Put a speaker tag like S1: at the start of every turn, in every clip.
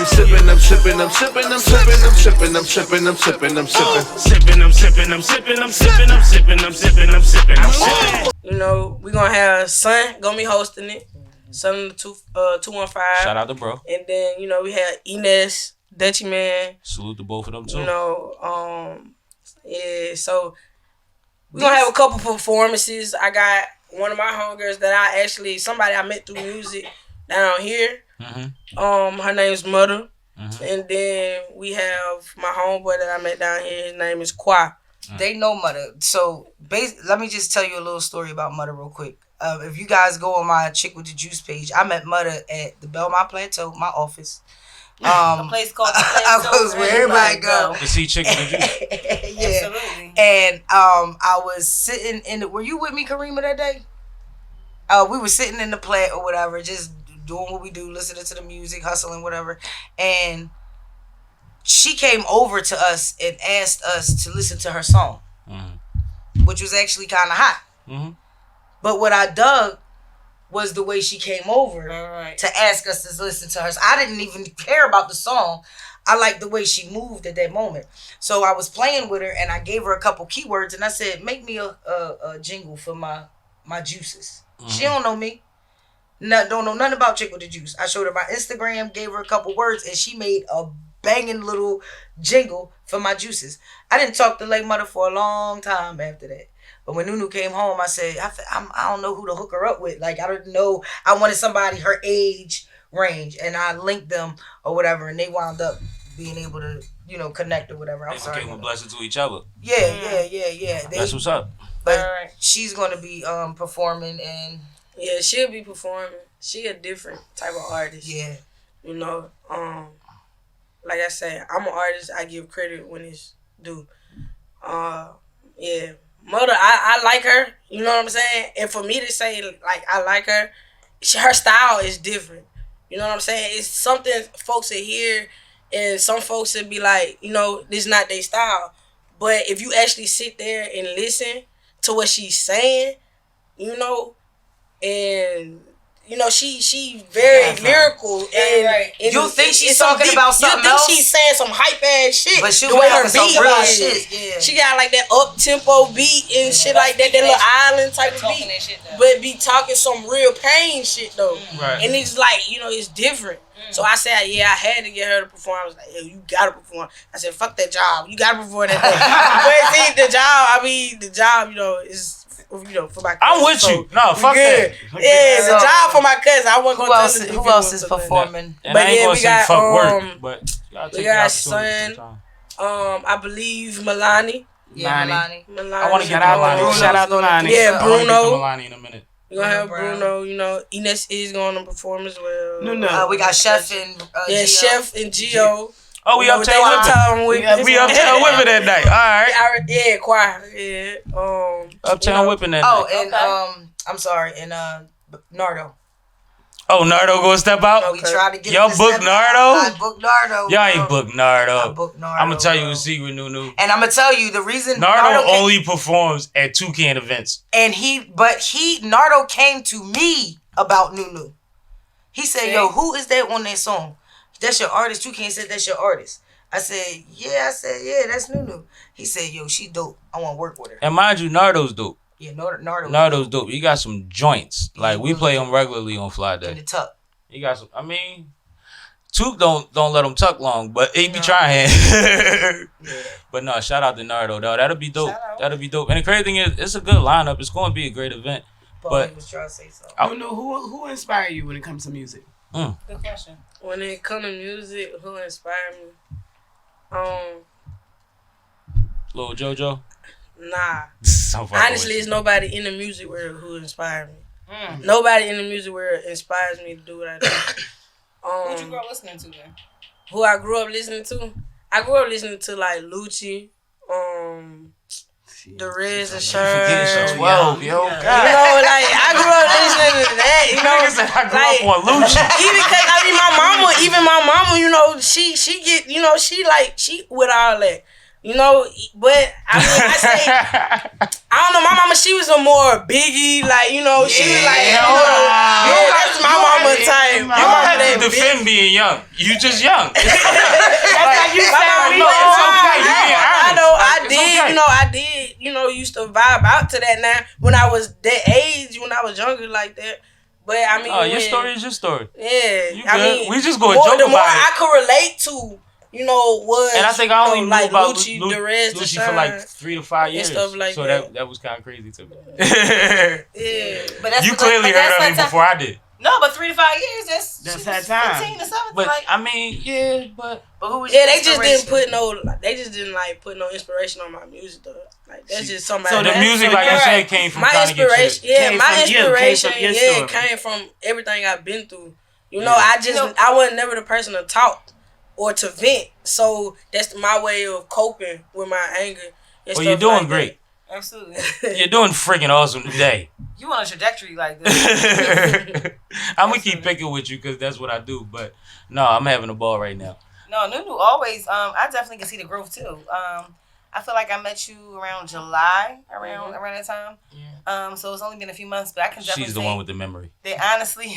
S1: I'm sippin', I'm sippin', I'm sippin', I'm sippin', I'm sippin', I'm sippin', I'm sippin', I'm sippin'.
S2: Sippin', I'm sippin', I'm sippin', I'm sippin', I'm sippin', I'm sippin', I'm sippin', I'm sippin'.
S3: You know, we gonna have Son gonna be hosting it. Son of the 215.
S4: Shout out to bro.
S3: And then, you know, we had Ines, Dutchy Man.
S4: Salute to both of them too.
S3: You know, yeah, so we gonna have a couple performances. I got one of my homegirls that somebody I met through music down here.
S4: Mm-hmm.
S3: Her name's Mother.
S4: Mm-hmm.
S3: And then we have my homeboy that I met down here. His name is Qua.
S5: They know Mother. So let me just tell you a little story about Mother real quick. If you guys go on my Chic Wit Da Juice page, I met Mother at the Belmont Plateau, my office.
S6: A place called the Plateau.
S5: I was where everybody go.
S4: To see Chick Wit Da Juice.
S5: Yeah.
S6: Absolutely.
S5: And I was sitting in the. Were you with me, Karima, that day? We were sitting in the plat or whatever, just doing what we do, listening to the music, hustling, whatever. And she came over to us and asked us to listen to her song, which was actually kind of hot.
S4: Mm-hmm.
S5: But what I dug was the way she came over to ask us to listen to her. I didn't even care about the song. I liked the way she moved at that moment. So I was playing with her and I gave her a couple keywords and I said, make me a jingle for my juices. Mm-hmm. She don't know me. Don't know nothing about Chic Wit Da Juice. I showed her my Instagram, gave her a couple words, and she made a banging little jingle for my juices. I didn't talk to Late Mother for a long time after that. But when Nunu came home, I said, I don't know who to hook her up with. Like, I don't know. I wanted somebody her age range. And I linked them or whatever. And they wound up being able to, you know, connect or whatever. I'm sorry.
S4: They became a blessing to each other.
S5: Yeah.
S4: That's what's up.
S5: But she's going to be performing and...
S3: Yeah, she'll be performing. She a different type of artist.
S5: Yeah.
S3: You know, like I said, I'm an artist. I give credit when it's due. Yeah. Mother, I like her. You know what I'm saying? And for me to say, like, I like her, her style is different. You know what I'm saying? It's something folks will hear, and some folks will be like, you know, this is not their style. But if you actually sit there and listen to what she's saying, you know, and... You know, she very lyrical, and
S5: you think she's talking about something else?
S3: You think she's saying some hype ass shit,
S5: but she
S3: the way her
S5: beat
S3: real
S5: shit. Yeah.
S3: She got like that up tempo beat and shit like that little island type of beat, but be talking some real pain shit though.
S4: Right.
S3: And it's like, you know, it's different. So I said, yeah, I had to get her to perform. I was like, yo, you gotta perform. I said, fuck that job, you gotta perform that thing. But see, the job, you know, is. You know, for my cousin.
S4: I'm with you. No, fuck that.
S3: Yeah, the job for my cousin. I wasn't gonna tell you.
S5: Who else is performing?
S4: And I ain't gonna say fuck work, but
S3: we got Son. I believe Milani.
S5: Yeah, Milani.
S4: I want to get Milani. Shout out to Milani.
S3: Yeah, Bruno.
S4: Milani in a minute.
S3: We're gonna have Bruno. You know, Ines is gonna perform as well.
S5: No. We got Chef and Gio.
S3: Chef and Gio.
S4: Oh, we up Town Whipping. We Uptown Whipping that night. All right.
S3: Yeah, choir. Yeah.
S4: Uptown Whipping that night.
S5: Oh, and I'm sorry, and Nardo.
S4: Oh, Nardo gonna step out?
S5: We tried to get
S4: y'all booked Nardo?
S5: I booked Nardo.
S4: Y'all ain't booked Nardo.
S5: I booked Nardo.
S4: I'm gonna tell you a secret, Nunu.
S5: And I'm gonna tell you the reason
S4: Nardo only performs at Toucan events.
S5: And Nardo came to me about Nunu. He said, yo, who is that on that song? That's your artist. You can't say that's your artist. I said, yeah, that's Nunu. He said, yo, she dope. I want to work with her.
S4: And mind you, Nardo's dope.
S5: Yeah, Nardo's
S4: dope. You got some joints. Like, we play him regularly on Fly Day.
S5: In the tuck.
S4: You got some, I mean, Took don't let him tuck long, but he be trying. But no, shout out to Nardo, though. That'll be dope. That'll be dope. And the crazy thing is, it's a good lineup. It's going to be a great event. But
S5: was trying to say something.
S7: I don't know who inspired you when it comes to music.
S6: Good question.
S3: When it comes to music, who inspired me?
S4: Lil JoJo?
S3: Nah.
S4: So
S3: honestly, it's nobody in the music world who inspired me. Nobody in the music world inspires me to do what I do.
S6: Who'd you grow up listening to then?
S3: Who I grew up listening to? I grew up listening to like Lucci, the Reds and Sherm.
S4: 12, yo.
S3: You know, like I grew up listening to that. You know,
S4: I grew up on Lucci.
S3: Even because I mean, my mama, you know, she get, you know, she with all that. You know, but I mean, I say, I don't know, my mama, she was a more Biggie, like, you know, she was like, you know, that's my mama type. My mama, that
S4: defend being young. You just young.
S7: That's how you sound.
S4: No, it's okay. You being honest.
S3: I know. I
S4: It's
S3: did.
S4: okay.
S3: I did. Used to vibe out to that. Now, when I was that age, when I was younger like that. But I mean,
S4: Your story is your story.
S3: Yeah,
S4: You
S3: I
S4: good.
S3: mean,
S4: We just gonna
S3: more,
S4: joke
S3: the more
S4: about it.
S3: I could relate to, was
S4: And I think I only knew
S3: like
S4: about
S3: Lucci,
S4: Lucci
S3: Derez,
S4: for like 3 to 5 years.
S3: stuff like
S4: so
S3: that.
S4: that was kind of crazy to me.
S3: Yeah,
S6: But that's
S4: You clearly heard of me before I did.
S6: No, but 3 to 5 years.
S7: That's
S6: she
S7: her
S6: was
S7: time.
S6: 15 to 17.
S4: But
S6: like,
S4: I mean, yeah, but
S6: who was
S3: yeah,
S6: your
S3: they just didn't
S6: inspiration?
S3: put no inspiration on my music though. Like that's just something.
S4: so the music, like you said, came from
S3: my
S4: trying to get
S3: inspiration,
S4: shit.
S7: Came
S3: my
S7: from you,
S3: inspiration,
S7: came from your story.
S3: came from everything I've been through. I wasn't never the person to talk or to vent. So that's my way of coping with my anger. And
S4: Well, you're
S3: stuff
S4: doing
S3: like
S4: great.
S6: Absolutely.
S4: You're doing freaking awesome today.
S6: You on a trajectory like this.
S4: I'm gonna keep picking with you because that's what I do. But no, I'm having a ball right now.
S6: No, Nunu always. I definitely can see the growth too. I feel like I met you around July, around that time.
S4: Yeah.
S6: So it's only been a few months, but I can definitely
S4: She's the
S6: say
S4: one with the memory.
S6: that honestly,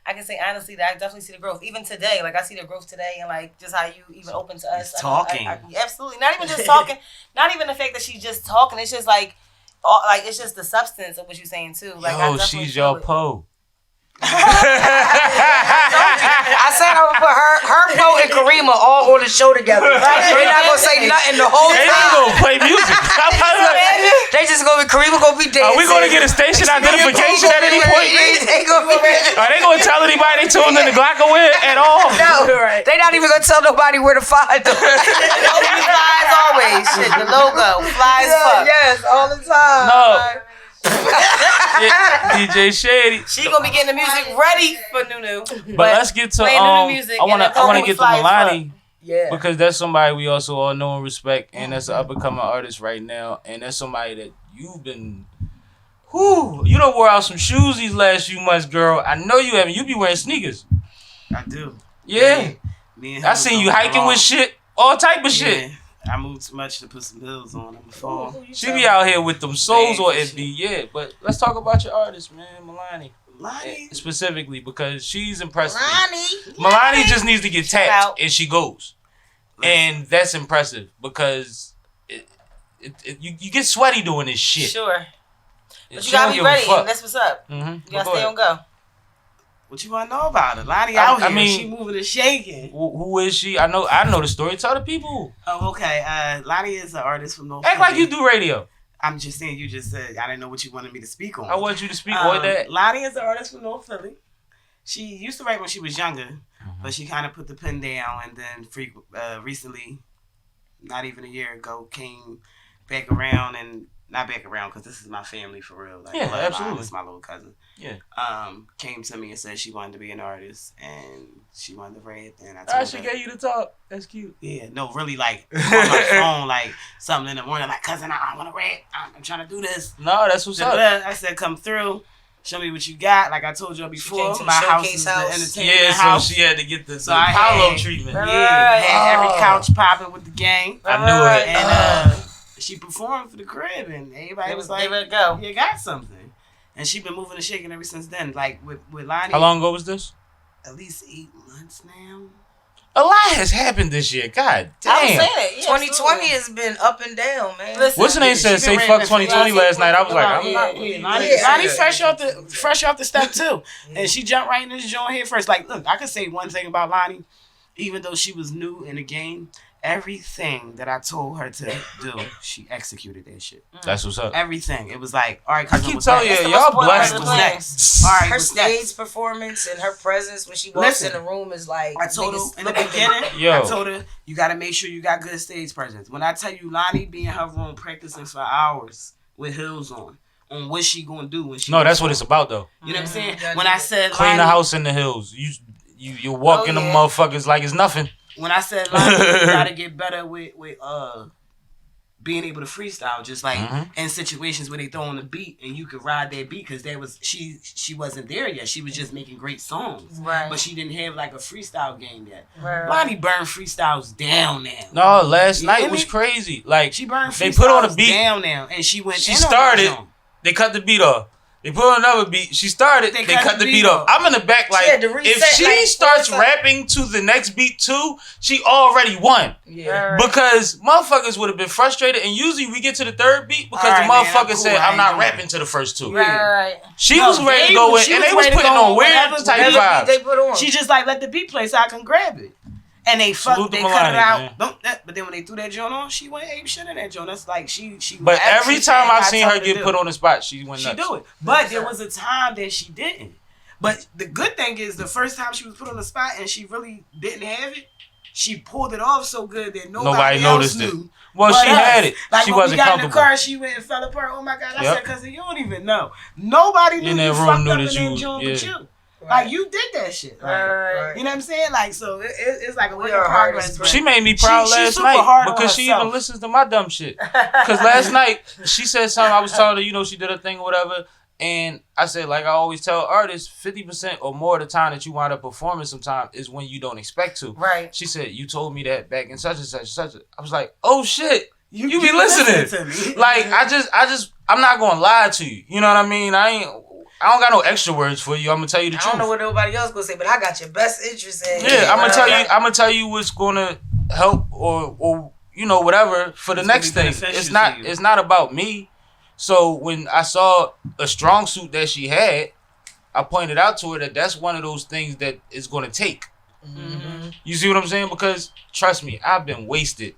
S6: I can say honestly that I definitely see the growth. Even today, like I see the growth today, and like just how you even open to us.
S7: It's talking.
S6: Absolutely, not even just talking. Not even the fact that she's just talking. It's just like it's just the substance of what you're saying too. Like I
S4: Yo,
S6: definitely
S4: she's
S6: feel
S4: your
S6: it.
S4: Poe.
S5: I said I would put her Poe and Karima all on the show together. They're not gonna say nothing the whole
S4: They ain't
S5: time.
S4: gonna play music.
S5: They just gonna be Karima gonna be dancing.
S4: Are we gonna get a station identification at any point?
S5: They gonna be
S4: Are they gonna tell anybody they tuned in to glocawear at all?
S5: no. They not even gonna tell nobody where to find them.
S6: Fly as always. Shit, the logo fly as fuck.
S5: Yes, all the time.
S4: No. Yeah, DJ Shady.
S6: She gonna be getting the music ready for Nunu.
S4: But let's get to
S6: playing Nunu music
S4: I wanna
S6: and then
S4: get to
S6: fly as
S4: Milani
S5: Yeah.
S4: because that's somebody we also all know and respect, and that's an up and coming artist right now, and that's somebody that you've been. You done wore out some shoes these last few months, girl. I know you haven't. You be wearing sneakers.
S7: I do.
S4: Yeah.
S7: Me and
S4: I
S7: him
S4: seen
S7: was
S4: you
S7: on
S4: hiking
S7: the
S4: with
S7: wall.
S4: shit, all type of shit.
S7: Yeah. I moved too much to put some heels on. I'm a fall.
S4: She be out here with them souls
S7: Thanks
S4: or
S7: and
S4: it be, yeah. But let's talk about your artist, man, Milani.
S7: Lonnie.
S4: Specifically because she's impressive.
S5: Milani.
S4: Milani just needs to get
S6: Shout
S4: tapped
S6: out.
S4: and she goes. And that's impressive because you get sweaty doing this shit.
S6: Sure. But
S4: She
S6: you gotta
S4: don't
S6: be
S4: give a
S6: ready.
S4: fuck.
S6: And that's what's up.
S4: Mm-hmm.
S6: You gotta stay on go.
S7: What you want to know about her? Lonnie out
S4: I
S7: here.
S4: mean-
S7: She moving and shaking.
S4: Who is she? I know the story. Tell the people.
S7: Oh, okay. Lonnie is an artist from North
S4: Act like
S7: Philly.
S4: you do radio.
S7: I'm just saying, you just said, I didn't know what you wanted me to speak on.
S4: I want you to speak on that.
S7: Lonnie is an artist from North Philly. She used to write when she was younger, but she kind of put the pen down, and then recently, not even a year ago, came back around, and not back around because this is my family for real. Like,
S4: Yeah,
S7: bloodline,
S4: absolutely.
S7: it's my little cousin.
S4: Yeah.
S7: Came to me and said she wanted to be an artist, and she wanted to rap, and I
S4: I
S7: told
S4: should
S7: her.
S4: get you to talk. That's cute.
S7: Yeah, no, really, like, on my phone, like, something in the morning, like, cousin, I want to rap. I'm trying to do this.
S4: No, that's what's up.
S7: I said, come through. Show me what you got. Like I told you before,
S5: came to the
S7: my house
S5: showcase
S7: is
S5: house.
S7: the entertainment
S4: Yeah, so
S7: house.
S4: she had to get the
S7: So I
S4: Apollo
S7: had-
S4: treatment.
S7: Yeah, had
S4: Oh.
S7: every couch popping with the gang.
S4: I knew it.
S7: And she performed for the crib, and everybody was like,
S6: they ready to go.
S7: "You got something." And she been moving and shaking ever since then. Like with Lonnie,
S4: How long ago was this?
S7: at least 8 months now.
S4: A lot has happened this year. God damn.
S6: I was saying it. Yeah,
S5: 2020 has been up and down, man.
S6: Listen,
S4: What's her name said
S7: she
S4: say
S7: been
S4: fuck
S7: rapping
S4: 2020
S7: for-
S4: last night? I was like, I'm
S7: Yeah,
S4: not.
S7: yeah,
S5: Yeah.
S7: Lonnie fresh off the step too, and she jumped right in this joint here first. Like, look, I could say one thing about Lonnie, even though she was new in the game, everything that I told her to do, she executed that shit.
S4: That's what's up.
S7: Everything. It was like, all right,
S4: I
S7: cousin,
S4: keep
S7: what's
S4: telling
S7: next?
S4: you,
S6: That's the
S4: y'all
S6: most
S4: blessed.
S6: important
S7: What's
S6: plan.
S7: next? All right,
S5: Her
S7: what's next?
S5: stage performance and her presence when she walks
S7: Listen,
S5: in the room is like
S7: I told her
S5: niggas
S7: in the
S5: look at me.
S7: beginning,
S4: Yo.
S7: I told her, you got to make sure you got good stage presence. When I tell you Lonnie be in her room practicing for hours with heels on what she going to do when she
S4: No, that's what it's about though.
S7: You know what I'm saying?
S5: Yeah,
S7: When I said
S4: Clean the
S7: Lonnie-
S4: house in the hills. You walking
S6: Oh,
S4: them
S6: yeah.
S4: motherfuckers like it's nothing.
S7: When I said Lonnie, you gotta get better with being able to freestyle, just like in situations where they throw on the beat and you could ride that beat, because she wasn't there yet. She was just making great songs,
S6: Right.
S7: but she didn't have like a freestyle game yet.
S6: Right.
S7: Lonnie burned freestyles down now.
S4: No, last
S7: You
S4: night
S7: hear
S4: was
S7: me?
S4: crazy. Like
S7: She burned
S4: they
S7: freestyles
S4: put on a beat.
S7: down now, and she went.
S4: She
S7: in on that
S4: started.
S7: joint.
S4: They cut the beat off. They put on another beat. She started. They cut the beat off. I'm in the back like, if she starts rapping to the next beat too, she already won. Yeah. Because motherfuckers would have been frustrated. And usually we get to the third beat because the motherfucker said, I'm not rapping to the first two.
S6: Right.
S4: She was ready to go in. And they was putting on weird type of vibes.
S7: They put on. She just like, let the beat play so I can grab it. And they cut it out. But then when they threw that joint on, she went ape shit in that joint. That's like she.
S4: But every time I seen her get put on the spot, she went nuts.
S7: She do it. But there was a time that she didn't. But the good thing is, the first time she was put on the spot and she really didn't have it, she pulled it off so good that nobody else
S4: noticed
S7: knew.
S4: it. Well, she had it.
S7: Like
S4: she
S7: when
S4: wasn't
S7: we got
S4: comfortable.
S7: in the car, she went and fell apart. Oh my God! I said, cousin, you don't even know. Nobody knew you fucked up in that joint but you. Right. Like, you did that shit. Like, right. You know what I'm saying? Like, so it's like a work in progress.
S4: She made me proud last night because she even listens to my dumb shit. Because last night, she said something. I was telling her, she did her thing or whatever. And I said, like I always tell artists, 50% or more of the time that you wind up performing sometimes is when you don't expect to.
S6: Right.
S4: She said, you told me that back in such and such and such. I was like, oh, shit. You be listening to me. Like, I'm not going to lie to you. You know what I mean? I don't got no extra words for you. I'm gonna tell you the truth.
S5: I don't know what nobody else gonna say, but I got your best interest in.
S4: Yeah, I'm gonna tell you what's gonna help or whatever for the next thing. It's not about me. So when I saw a strong suit that she had, I pointed out to her that that's one of those things that is gonna take. Mm-hmm. You see what I'm saying? Because trust me, I've been wasted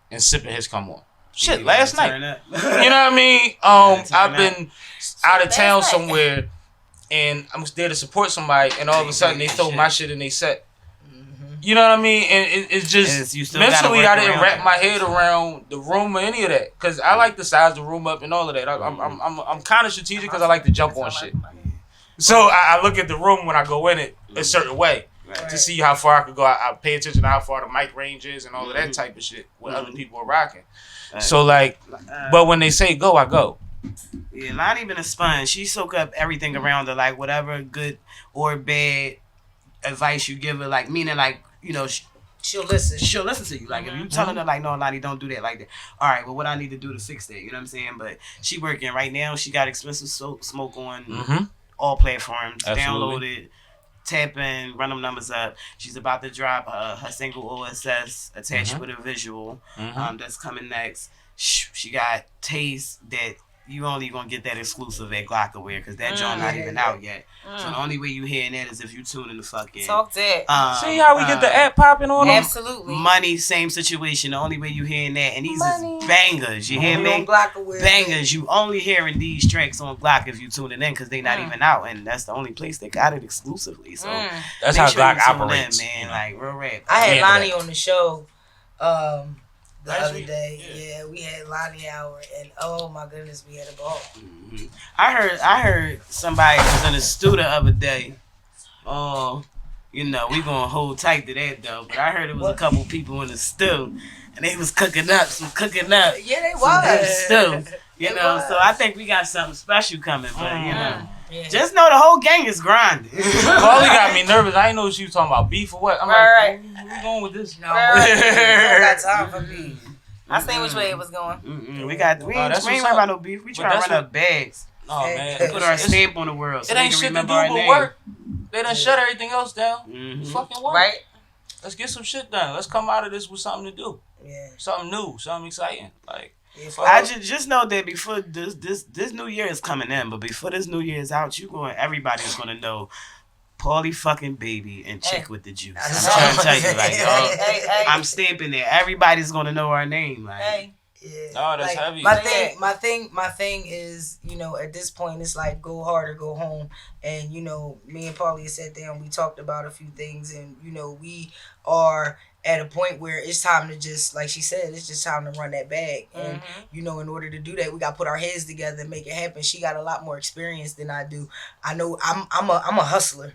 S4: and Sippin has come on. Shit, last night. You know what I mean? I've been out of town somewhere, and I'm there to support somebody, and all of a sudden they throw my shit in they set. You know what I mean? And it's just mentally I didn't wrap my head around the room or any of that, because I like to size the room up and all of that. I'm kind of strategic because I like to jump on shit. So I look at the room when I go in it a certain way. To see how far I could go. I pay attention to how far the mic range is and all of that type of shit when other people are rocking. So like, but when they say go, I go.
S7: Yeah, Lonnie been a sponge. She soak up everything around her, like whatever good or bad advice you give her, like meaning like, she'll listen. She'll listen to you. Like if you telling her like, no, Lonnie, don't do that like that. All right, well, what I need to do to fix that? You know what I'm saying? But she working right now. She got expensive smoke on all platforms. Absolutely. Download it. Tap in, run them numbers up. She's about to drop her single OSS attached with a visual that's coming next. She got taste that you only gonna get that exclusive at glocawearradiostation because that joint not even out yet. So the only way you hearing that is if you tune in the fucking
S6: talk that.
S4: See how we get the app popping on them?
S6: Absolutely.
S7: Money, same situation. The only way you hearing that, and these is bangers. You hear me? Bangers. You only hearing these tracks on Glock if you tuning in because they not even out, and that's the only place they got it exclusively. So
S4: that's how Glock operates,
S7: man. Like real rap.
S5: I had Lonnie on the show. The other day, yeah, we had Lonnie Hour, and oh my goodness, we had a ball.
S7: I heard somebody was in the studio the other day. We gonna hold tight to that though. But I heard it was a couple people in the stew, and they was cooking up.
S5: Yeah, they was.
S7: Stew, So I think we got something special coming, but just know the whole gang is grinding.
S4: Paulie got me nervous. I didn't know she was talking about beef or what. I'm like, where we going with this?
S5: No, we don't got time for beef.
S6: I seen which way it was going.
S7: We ain't worried about no beef. We try to run up bags.
S4: Oh man,
S7: put our stamp on the world. So
S4: it ain't shit to do but work. They done shut everything else down. Fucking work.
S6: Right.
S4: Let's get some shit done. Let's come out of this with something to do.
S5: Yeah.
S4: Something new. Something exciting. Like.
S7: I just know that before this new year is coming in, but before this new year is out, everybody's gonna know Paulie fucking Baby and Chic Wit Da Juice. I'm trying to tell you, like, I'm stamping it. Everybody's gonna know our name, like.
S5: Yeah.
S4: Oh, that's heavy.
S5: My thing is, at this point, it's like go hard or go home. And me and Paulie sat down, we talked about a few things, and we are at a point where it's time to just, like she said, it's just time to run that bag. And in order to do that, we got to put our heads together and make it happen. She got a lot more experience than I do. I know I'm a hustler.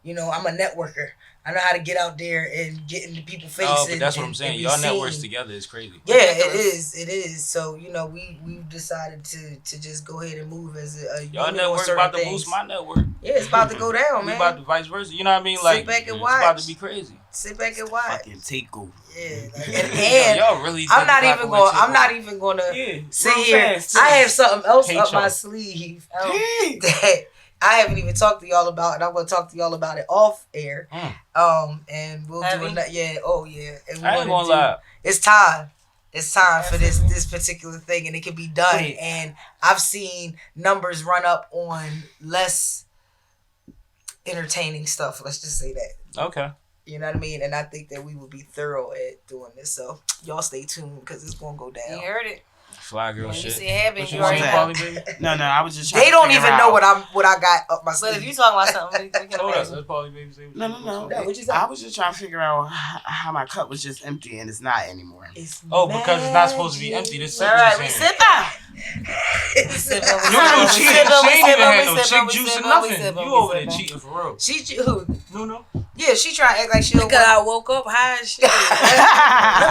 S5: You know, I'm a networker. I know how to get out there and get into people's faces.
S4: Oh, but that's what I'm saying. Y'all networks together is crazy.
S5: Yeah, it is. It is. So, you know, we've decided to just go ahead and move as a
S4: y'all network about to boost my network.
S5: Yeah, it's about to go down,
S4: We
S5: man.
S4: about to vice versa. You know what I mean?
S5: Sit
S4: Like,
S5: back and
S4: it's
S5: watch.
S4: about to be crazy.
S5: Sit back and watch.
S7: Fucking take over.
S5: Yeah, like, and
S4: y'all really.
S5: I'm not even gonna sit here. I have something else up my sleeve that I haven't even talked to y'all about, and I'm gonna talk to y'all about it off air. And we'll do another. Yeah, oh yeah. And
S4: I ain't gonna lie.
S5: It's time. It's time for this particular thing, and it can be done. And I've seen numbers run up on less entertaining stuff. Let's just say that.
S4: Okay.
S5: You know what I mean? And I think that we will be thorough at doing this. So y'all stay tuned because it's gonna go down.
S6: You heard it.
S4: Fly girl
S6: You
S4: shit.
S6: see it happen.
S4: What
S6: You
S4: you
S6: already
S4: want,
S6: know.
S4: Paulie Baby?
S7: No, I was just trying
S5: They
S7: to
S5: don't
S7: figure
S5: even
S7: out.
S5: know what I got up my sleeve.
S6: But if you talking about something, we can
S4: Hold up.
S6: imagine.
S4: Let's Paulie Baby say what
S7: No.
S4: you want.
S5: what you say?
S7: I was just trying to figure out how my cup was just empty and it's not anymore.
S5: It's
S4: Oh, because it's not supposed to be empty. This
S6: All
S4: shit
S6: right, we
S4: is
S6: sip
S4: insane.
S6: on.
S4: No, she ain't even had no
S6: we
S4: chick
S6: sippin',
S4: juice or
S6: we
S4: nothing.
S6: sippin',
S4: You
S6: we
S4: over there
S6: sippin'.
S4: cheating for real.
S5: Who?
S4: No.
S5: Yeah, she trying to act like she don't
S3: Because
S5: want.
S3: I woke up high as shit.
S5: Let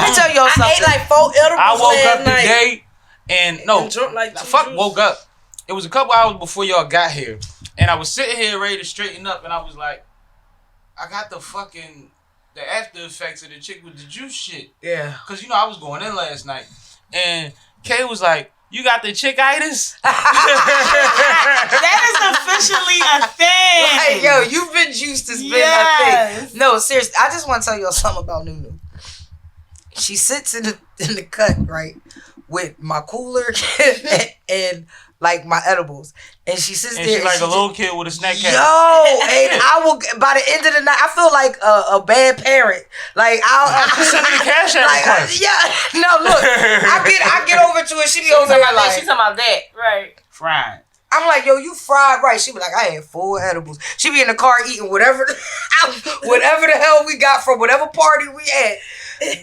S5: me tell y'all
S3: I
S5: something.
S3: ate like 4 edibles
S4: I woke
S3: last
S4: up
S3: night.
S4: today and no,
S3: And drunk like 2
S4: fuck,
S3: juice.
S4: woke up. It was a couple hours before y'all got here, and I was sitting here ready to straighten up, and I was like, I got the after effects of the Chic Wit Da Juice shit.
S5: Yeah.
S4: Cause you know I was going in last night, and Kay was like, "You got the chick-itis?"
S7: That is officially a thing.
S5: Like, yo, you've been juiced. It's been a thing. No, seriously, I just want to tell y'all something about Nunu. She sits in the cut, right, with my cooler and like my edibles, and she sits
S4: And
S5: there.
S4: she like a little kid with a snack
S5: Yo,
S4: cabinet.
S5: and I will by the end of the night, I feel like a bad parent. Like I'll
S4: Send her the cash app request.
S5: yeah. No, look, I get over to it. She be over there like
S6: She's talking about that, right?
S7: Fried.
S5: I'm like, yo, you fried right. She be like, I had 4 edibles. She be in the car eating whatever the hell we got from whatever party we at.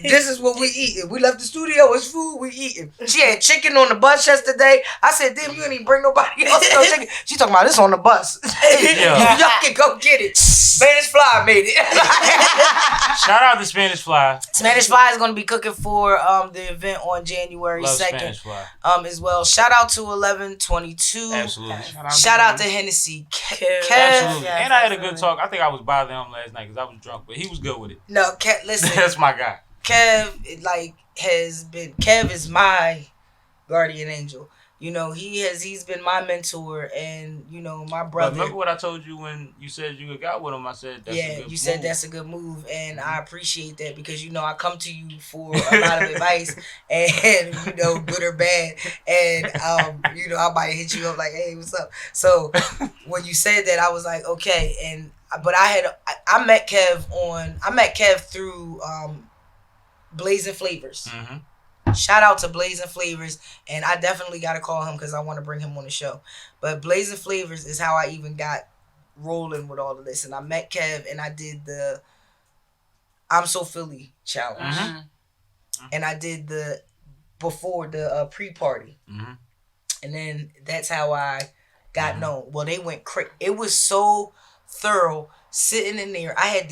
S5: This is what we eating. We left the studio. It's food we eating. She had chicken on the bus yesterday. I said, damn, you didn't even bring nobody else no chicken. She talking about this on the bus.
S4: Yeah.
S5: Y'all can go get it. Spanish Fly made it.
S4: Shout out to Spanish Fly.
S5: Spanish Fly is going to be cooking for the event on January
S4: Love
S5: 2nd.
S4: Spanish Fly.
S5: As well. Shout out to 1122.
S4: Absolutely.
S5: Shout out to Hennessy. Kev.
S4: Absolutely.
S6: Yes,
S4: And I had a
S6: absolutely.
S4: good talk. I think I was bothering him last night because I was drunk, but he was good with it.
S5: No, Kev, listen.
S4: That's my guy.
S5: Kev, Kev is my guardian angel. You know, he's been my mentor and, you know, my
S4: But
S5: brother.
S4: remember what I told you when you said you got with him? I said that's a good
S5: you said
S4: move.
S5: that's a good move, and I appreciate that because, you know, I come to you for a lot of advice and, you know, good or bad, and, you know, I might hit you up like, hey, what's up? So when you said that, I was like, okay, but I met Kev through Blazing Flavors.
S4: Mm-hmm.
S5: Shout out to Blazing Flavors, and I definitely got to call him because I want to bring him on the show. But Blazing Flavors is how I even got rolling with all of this. And I met Kev, and I did the I'm So Philly challenge.
S4: Mm-hmm.
S5: And I did the pre-party.
S4: Mm-hmm.
S5: And then that's how I got known. Well, they went crazy. It was so thorough sitting in there. I had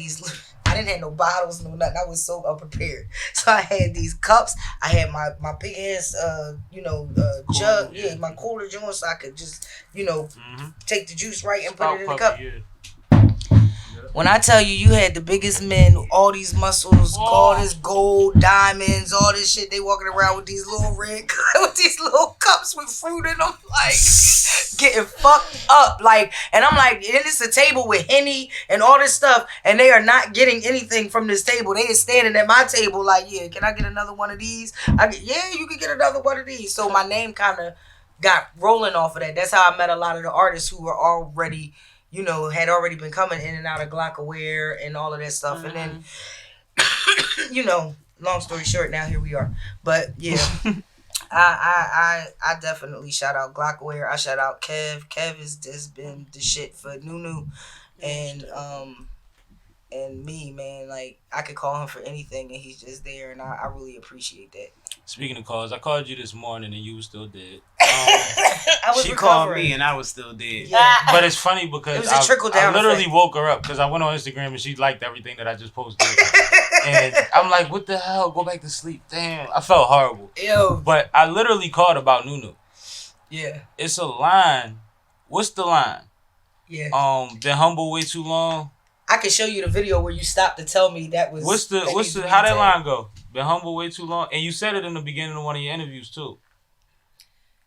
S5: I didn't have no bottles, no nothing. I was so unprepared. So I had these cups. I had my big ass, jug. Yeah, my cooler joint, so I could just, take the juice right and put it in the cup.
S4: Yeah.
S5: When I tell you, you had the biggest men, all these muscles, all this gold, diamonds, all this shit. They walking around with these little with these little cups with fruit in them, like getting fucked up. Like, and I'm like, and it's a table with Henny and all this stuff, and they are not getting anything from this table. They is standing at my table, like, yeah, can I get another one of these? Yeah, you can get another one of these. So my name kind of got rolling off of that. That's how I met a lot of the artists who were already, had already been coming in and out of glocawearradiostation and all of that stuff. And then, long story short, now here we are. But yeah, I definitely shout out glocawearradiostation. I shout out Kev. Kev has just been the shit for Nunu and me, man. Like, I could call him for anything and he's just there, and I really appreciate that.
S4: Speaking of calls, I called you this morning and you were still dead.
S7: She called me and I was still dead.
S5: Yeah.
S4: But it's funny because
S5: It was a trickle-down
S4: I literally
S5: effect.
S4: woke her up because I went on Instagram and she liked everything that I just posted. And I'm like, what the hell? Go back to sleep. Damn. I felt horrible.
S5: Ew.
S4: But I literally called about Nunu.
S5: Yeah.
S4: It's a line. What's the line?
S5: Yeah.
S4: Been humble way too long.
S5: I can show you the video where you stopped to tell me that was.
S4: How that line go? Been humble way too long. And you said it in the beginning of one of your interviews too.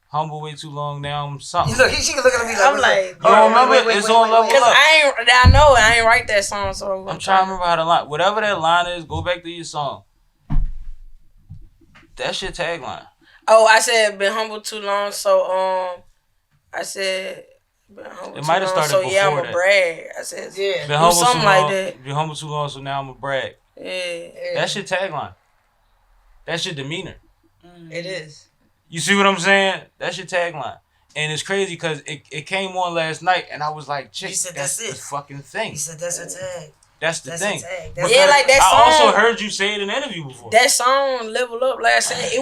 S4: Humble way too long. Now I'm something.
S5: Look, she can look at me like.
S3: I'm like,
S4: You don't remember? It's on level
S3: because
S4: up.
S3: I ain't write that song, so
S4: I'm trying to remember how the line. Whatever that line is, go back to your song. That's your tagline.
S3: Oh, I said been humble too long, so I said been humble
S4: It
S3: too
S4: might have
S3: long,
S4: started
S3: so yeah,
S4: before
S3: I'm
S4: that.
S3: a brag. I said
S5: Yeah.
S4: Been humble
S3: something
S4: too
S3: like
S4: long.
S3: that.
S4: Been humble too long, so now I'm a brag.
S3: Yeah.
S4: That's your tagline. That's your demeanor.
S5: It is.
S4: You see what I'm saying? That's your tagline. And it's crazy because it came on last night and I was like, chick,
S5: You said
S4: that's
S5: that's
S4: the
S5: it.
S4: fucking thing.
S5: He said that's her tag.
S4: That's the
S5: That's
S4: thing.
S5: her tag.
S4: Because
S3: Yeah, like that
S4: I
S3: song.
S4: also heard you say it in an interview before.
S3: That song Level Up last night, I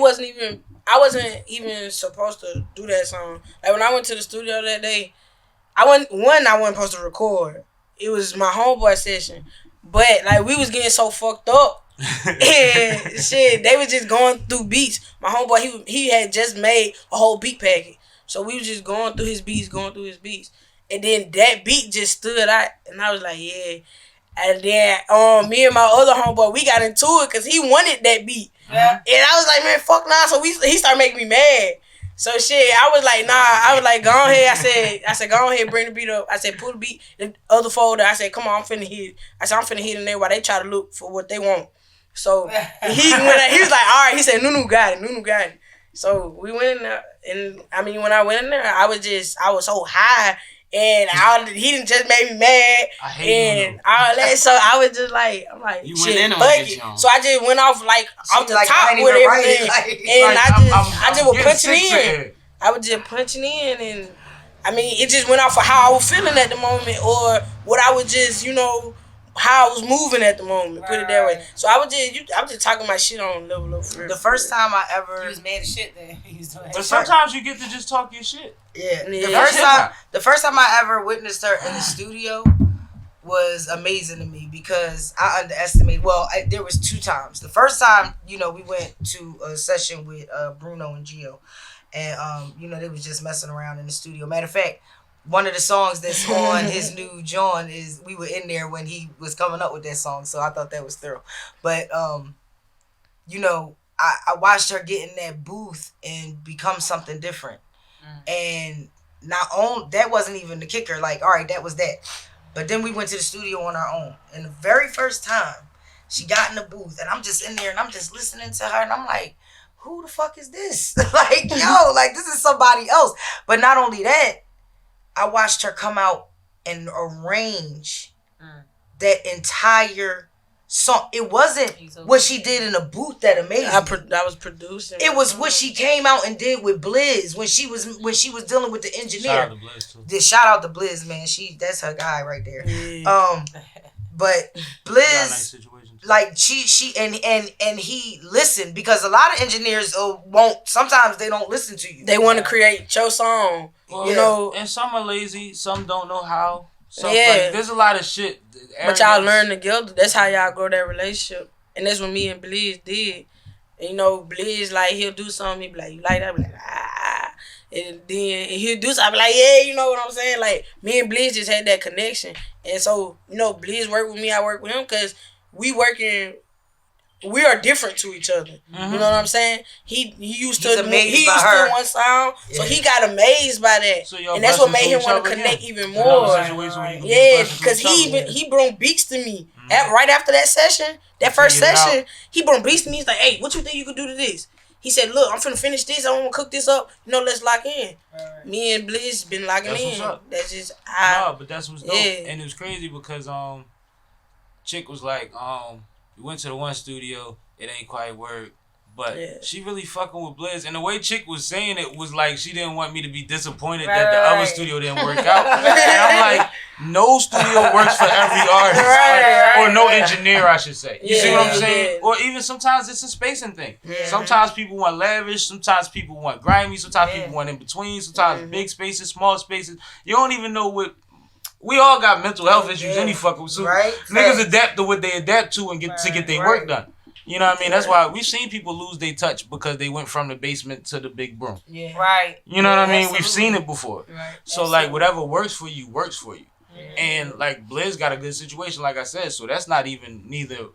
S3: wasn't even supposed to do that song. Like when I went to the studio that day, I wasn't supposed to record. It was my homeboy session. But like we was getting so fucked up. And shit, they was just going through beats. My homeboy, he had just made a whole beat package. So we was just going through his beats. And then that beat just stood out. And I was like, yeah. And then me and my other homeboy, we got into it because he wanted that beat.
S5: Yeah.
S3: And I was like, man, fuck nah. So he started making me mad. So shit, I was like, nah. I was like, go ahead. I said, go ahead, bring the beat up. I said, put the beat in the other folder. I said, come on, I'm finna hit. I said, I'm finna hit in there while they try to look for what they want. So he was like, all right. He said, Nunu got it. So we went in there, and I mean, when I went in there, I was so high, and he didn't just make me mad,
S4: I hate
S3: and all that. So I was just like, I'm like,
S7: You
S3: shit,
S7: went in on
S3: fuck
S7: it,
S3: it.
S7: John.
S3: So I just went off off the
S5: like,
S3: top
S5: I ain't
S3: with
S5: even write it,
S3: everything,
S5: like-
S3: and I just was
S4: getting
S3: punching
S4: sick
S3: in.
S4: to it.
S3: I was just punching in, and I mean, it just went off of how I was feeling at the moment, or what I was just, how I was moving at the moment. Put it that way. So I was just talking my shit on Level Up for real.
S5: The first time I ever.
S6: You was mad as shit then. You was doing
S4: But sometimes you get to just talk your shit.
S5: Yeah.
S3: Yeah.
S5: The first time I ever witnessed her in the studio was amazing to me because I underestimated. Well, there was 2 times. The first time, we went to a session with Bruno and Gio, and they was just messing around in the studio. Matter of fact, one of the songs that's on his new John is we were in there when he was coming up with that song, so I thought that was thorough. But I watched her get in that booth and become something different. And that wasn't even the kicker. Like, all right, that was that. But then we went to the studio on our own. And the very first time she got in the booth, and I'm just in there and I'm just listening to her, and I'm like, who the fuck is this? Like, this is somebody else. But not only that, I watched her come out and arrange that entire song. It wasn't what she did in the booth that amazed me.
S3: I was producing.
S5: It was what she came out and did with Blizz when she was dealing with the engineer.
S4: Shout out to Blizz too.
S5: Shout out to Blizz, man. That's her guy right there.
S3: Yeah.
S5: But
S4: Got a
S5: Blizz,
S4: nice situation too.
S5: like she and he listened, because a lot of engineers won't. Sometimes they don't listen to you.
S3: They want to create your song.
S4: Well, and some are lazy, some don't know how. Some,
S3: Yeah.
S4: there's a lot of shit.
S3: But y'all learn together. That's how y'all grow that relationship. And that's what me and Blizz did. And, Blizz, like, he'll do something. He'll be like, you like that? I'll be like, ah. And then he'll do something. I'll be like, yeah, you know what I'm saying? Like, me and Blizz just had that connection. And so, Blizz work with me. I work with him because we are different to each other.
S4: Mm-hmm.
S3: You know what I'm saying? He used to one sound, so he got amazed by that,
S4: So y'all
S3: and that's what
S4: blessings
S3: made him
S4: to
S3: want
S4: each
S3: to
S4: other
S3: connect
S4: again.
S3: even
S4: Another
S3: more.
S4: situation where you can be
S3: Yeah,
S4: blessings to
S3: because
S4: each other.
S3: he brought beats to me right after that session. That first
S4: figured it
S3: session,
S4: out.
S3: he brought beats to me. He's like, "Hey, what you think you could do to this?" He said, "Look, I'm finna finish this. I want to cook this up. Let's lock in." Me and Blizz been locking
S4: That's
S3: in.
S4: what's up.
S3: That's just
S4: No, but that's what's dope.
S3: Yeah.
S4: And it was crazy because Chick was like, we went to the one studio, it ain't quite work. But she really fucking with Blizz. And the way Chick was saying it was like she didn't want me to be disappointed that the other studio didn't work out. And I'm like, no studio works for every artist. Or no engineer, I should say. You see what I'm saying? Or even sometimes it's a spacing thing. Sometimes people want lavish, sometimes people want grimy, sometimes people want in between, sometimes big spaces, small spaces. You don't even know what. We all got mental health issues any fucking so niggas adapt to what they adapt to and get their work done. You know what I mean? That's why we've seen people lose their touch because they went from the basement to the big broom.
S5: Yeah.
S6: Right.
S4: You know what I mean? We've seen it before. Right. So like whatever works for you works for you. And like Blizz got a good situation, like I said. So that's not even neither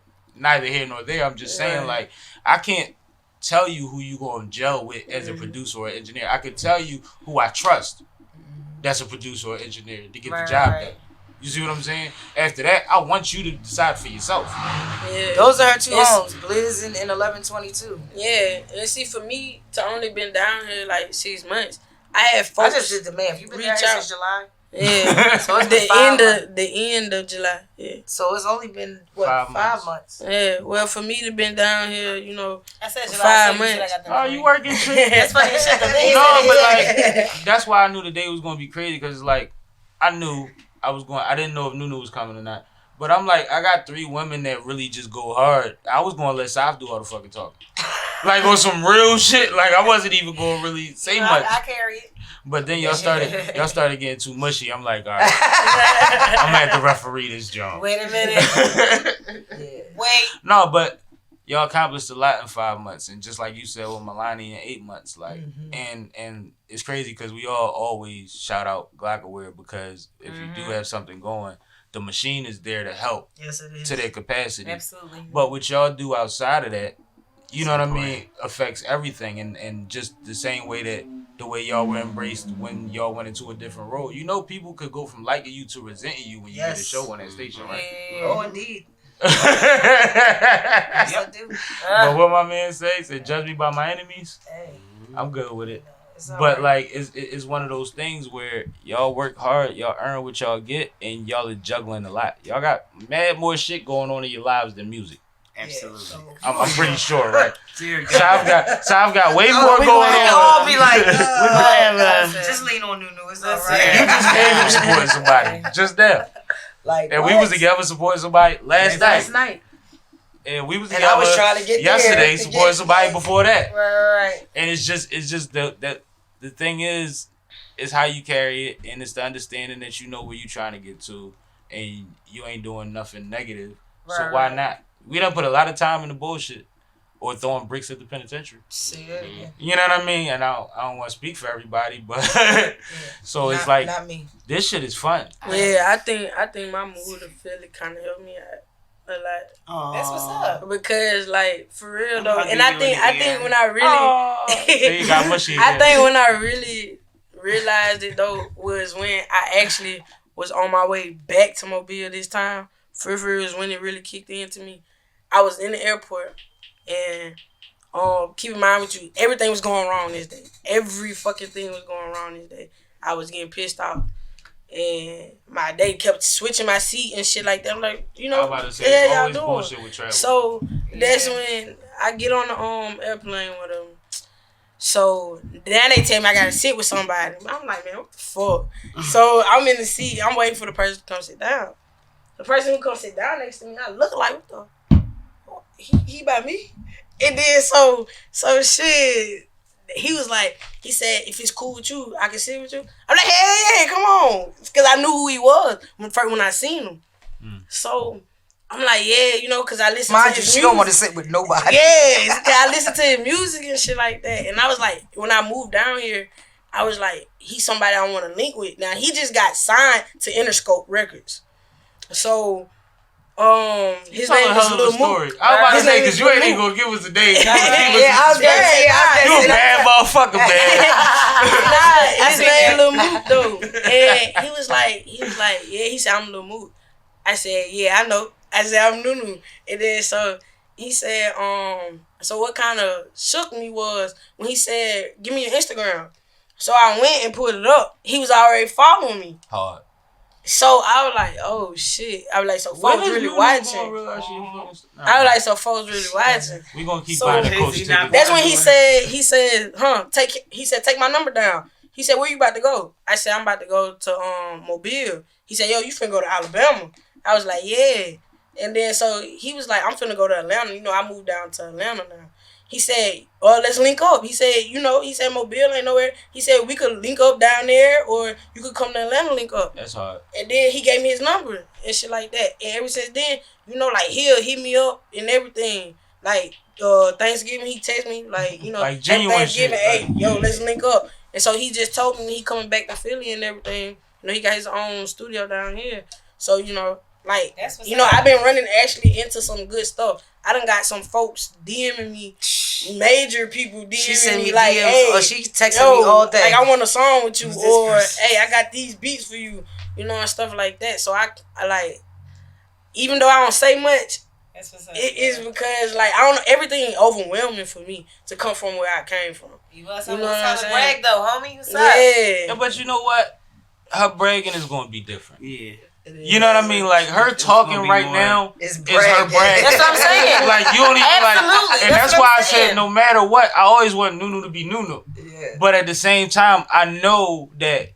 S4: here nor there. I'm just saying like I can't tell you who you gonna gel with as a producer or engineer. I could tell you who I trust. That's a producer or engineer to get the job done. You see what I'm saying? After that, I want you to decide for yourself.
S5: Yeah. Those are her two homes, Blizz and 1122.
S3: Yeah, and see, for me to only been down here like 6 months, I had folks.
S5: I just did the math. You've been down here since July.
S3: Yeah,
S5: so it's
S3: the end of July. Yeah,
S5: so it's only been what 5 months.
S3: Yeah, well, for me to been down here, you know,
S6: I said
S3: July,
S6: 5
S3: months.
S4: Oh, you working shit?
S6: That's funny.
S4: No, but like that's why I knew the day was gonna be crazy because like I knew I was going. I didn't know if Nunu was coming or not. But I'm like, I got 3 women that really just go hard. I was gonna let Saf do all the fucking talking, like on some real shit. Like I wasn't even gonna really say much.
S6: I carry it.
S4: But then y'all started getting too mushy. I'm like, all right, I'm gonna have to referee this joint.
S6: Wait a minute. Wait.
S4: No, but y'all accomplished a lot in 5 months, and just like you said with Milani in 8 months, like, and it's crazy because we all always shout out glocawear because if you do have something going, the machine is there to help to their capacity.
S6: Absolutely.
S4: But what y'all do outside of that, you know what I mean, affects everything, and just the same way that the way y'all were embraced when y'all went into a different role. You know, people could go from liking you to resenting you when you get a show on that station, right?
S5: Oh, indeed.
S6: Yes, I do.
S4: But what my man said, judge me by my enemies.
S5: Hey.
S4: I'm good with it. But like, it's one of those things where y'all work hard, y'all earn what y'all get, and y'all are juggling a lot. Y'all got mad more shit going on in your lives than music.
S7: Absolutely.
S4: I'm pretty sure, right? So I've got way more going on.
S5: We all be like,
S6: just lean on Nunu. It's all
S4: right. You just came and supporting somebody. Just there.
S5: Like,
S4: and we was together supporting somebody last night. And we was together
S5: I was trying to get
S4: yesterday supporting somebody before that.
S5: Right.
S4: And it's just the thing is how you carry it, and it's the understanding that you know where you're trying to get to, and you ain't doing nothing negative. So why not? We done put a lot of time in the bullshit or throwing bricks at the penitentiary. You know what I mean? And I don't want to speak for everybody, but so it's like
S5: not me.
S4: This shit is fun.
S3: Yeah, I think my mood to Philly kind of helped me out a lot.
S6: That's what's up.
S3: Because like for real though, and I think when I really,
S4: you got mushy
S3: I think when I really realized it though was when I actually was on my way back to Mobile this time. For real was when it really kicked into me. I was in the airport, and keep in mind with you, everything was going wrong this day. Every fucking thing was going wrong this day. I was getting pissed off, and they kept switching my seat and shit like that. I'm like, you know,
S4: I'm about to say, it's always bullshit with travel.
S3: So that's when I get on the airplane with them. So then they tell me I gotta sit with somebody. I'm like, man, what the fuck? So I'm in the seat. I'm waiting for the person to come sit down. The person who comes sit down next to me, I look like, what the? He by me? And then so shit, he said, if it's cool with you, I can sit with you. I'm like, hey, come on. Because I knew who he was when I seen him. So I'm like, yeah, you know, because I listen to his music.
S5: She don't want to sit with nobody.
S3: Yeah, I listen to his music and shit like that. And I was like, when I moved down here, I was like, he's somebody I want to link with. Now, he just got signed to Interscope Records. So, his name is Lil Mook.
S4: I was about to say, because you ain't gonna give us a name.
S5: I was gonna say,
S4: you a bad motherfucker, man.
S3: Nah, his name Lil Mook, though. And he was like, yeah, he said, I'm Lil Mook. I said, yeah, I know. I said, I'm Nunu. And then so he said, so what kind of shook me was when he said, give me your Instagram. So I went and put it up. He was already following me.
S4: Hard.
S3: So I was like, oh shit. I was like, so folks really watching. I was like, so folks really watching.
S4: We gonna keep buying the coach tickets.
S3: That's when he said, take my number down. He said, where you about to go? I said, I'm about to go to Mobile. He said, yo, you finna go to Alabama. I was like, yeah. And then so he was like, I'm finna go to Atlanta. You know, I moved down to Atlanta now. He said, oh, let's link up. He said, you know, he said Mobile ain't nowhere. He said we could link up down there or you could come to Atlanta link up.
S4: That's hard.
S3: And then he gave me his number and shit like that. And ever since then, you know, like he'll hit me up and everything. Like Thanksgiving, he text me like, you know,
S4: like genuine
S3: Thanksgiving,
S4: shit.
S3: hey, yo, let's link up. And so he just told me he coming back to Philly and everything. You know, he got his own studio down here. So, you know, like, you know, I've been running actually into some good stuff. I done got some folks DMing me, major people DMing me like,
S5: DMs,
S3: hey,
S5: or she texting me all day.
S3: like, I want a song with you, or hey, I got these beats for you, you know, and stuff like that. So I like, even though I don't say much, it is because like I don't know, everything overwhelming for me to come from where I came from.
S6: You know what I'm saying? Brag though, homie. You
S3: yeah,
S4: but you know what? Her bragging is gonna be different.
S7: Yeah.
S4: You know what I mean? Like her talking right now is her bragging.
S6: That's what I'm saying.
S4: Like you don't even
S6: Absolutely.
S4: like, and that's why I said no matter what, I always want Nunu to be Nunu. Yeah. But at the same time, I know that.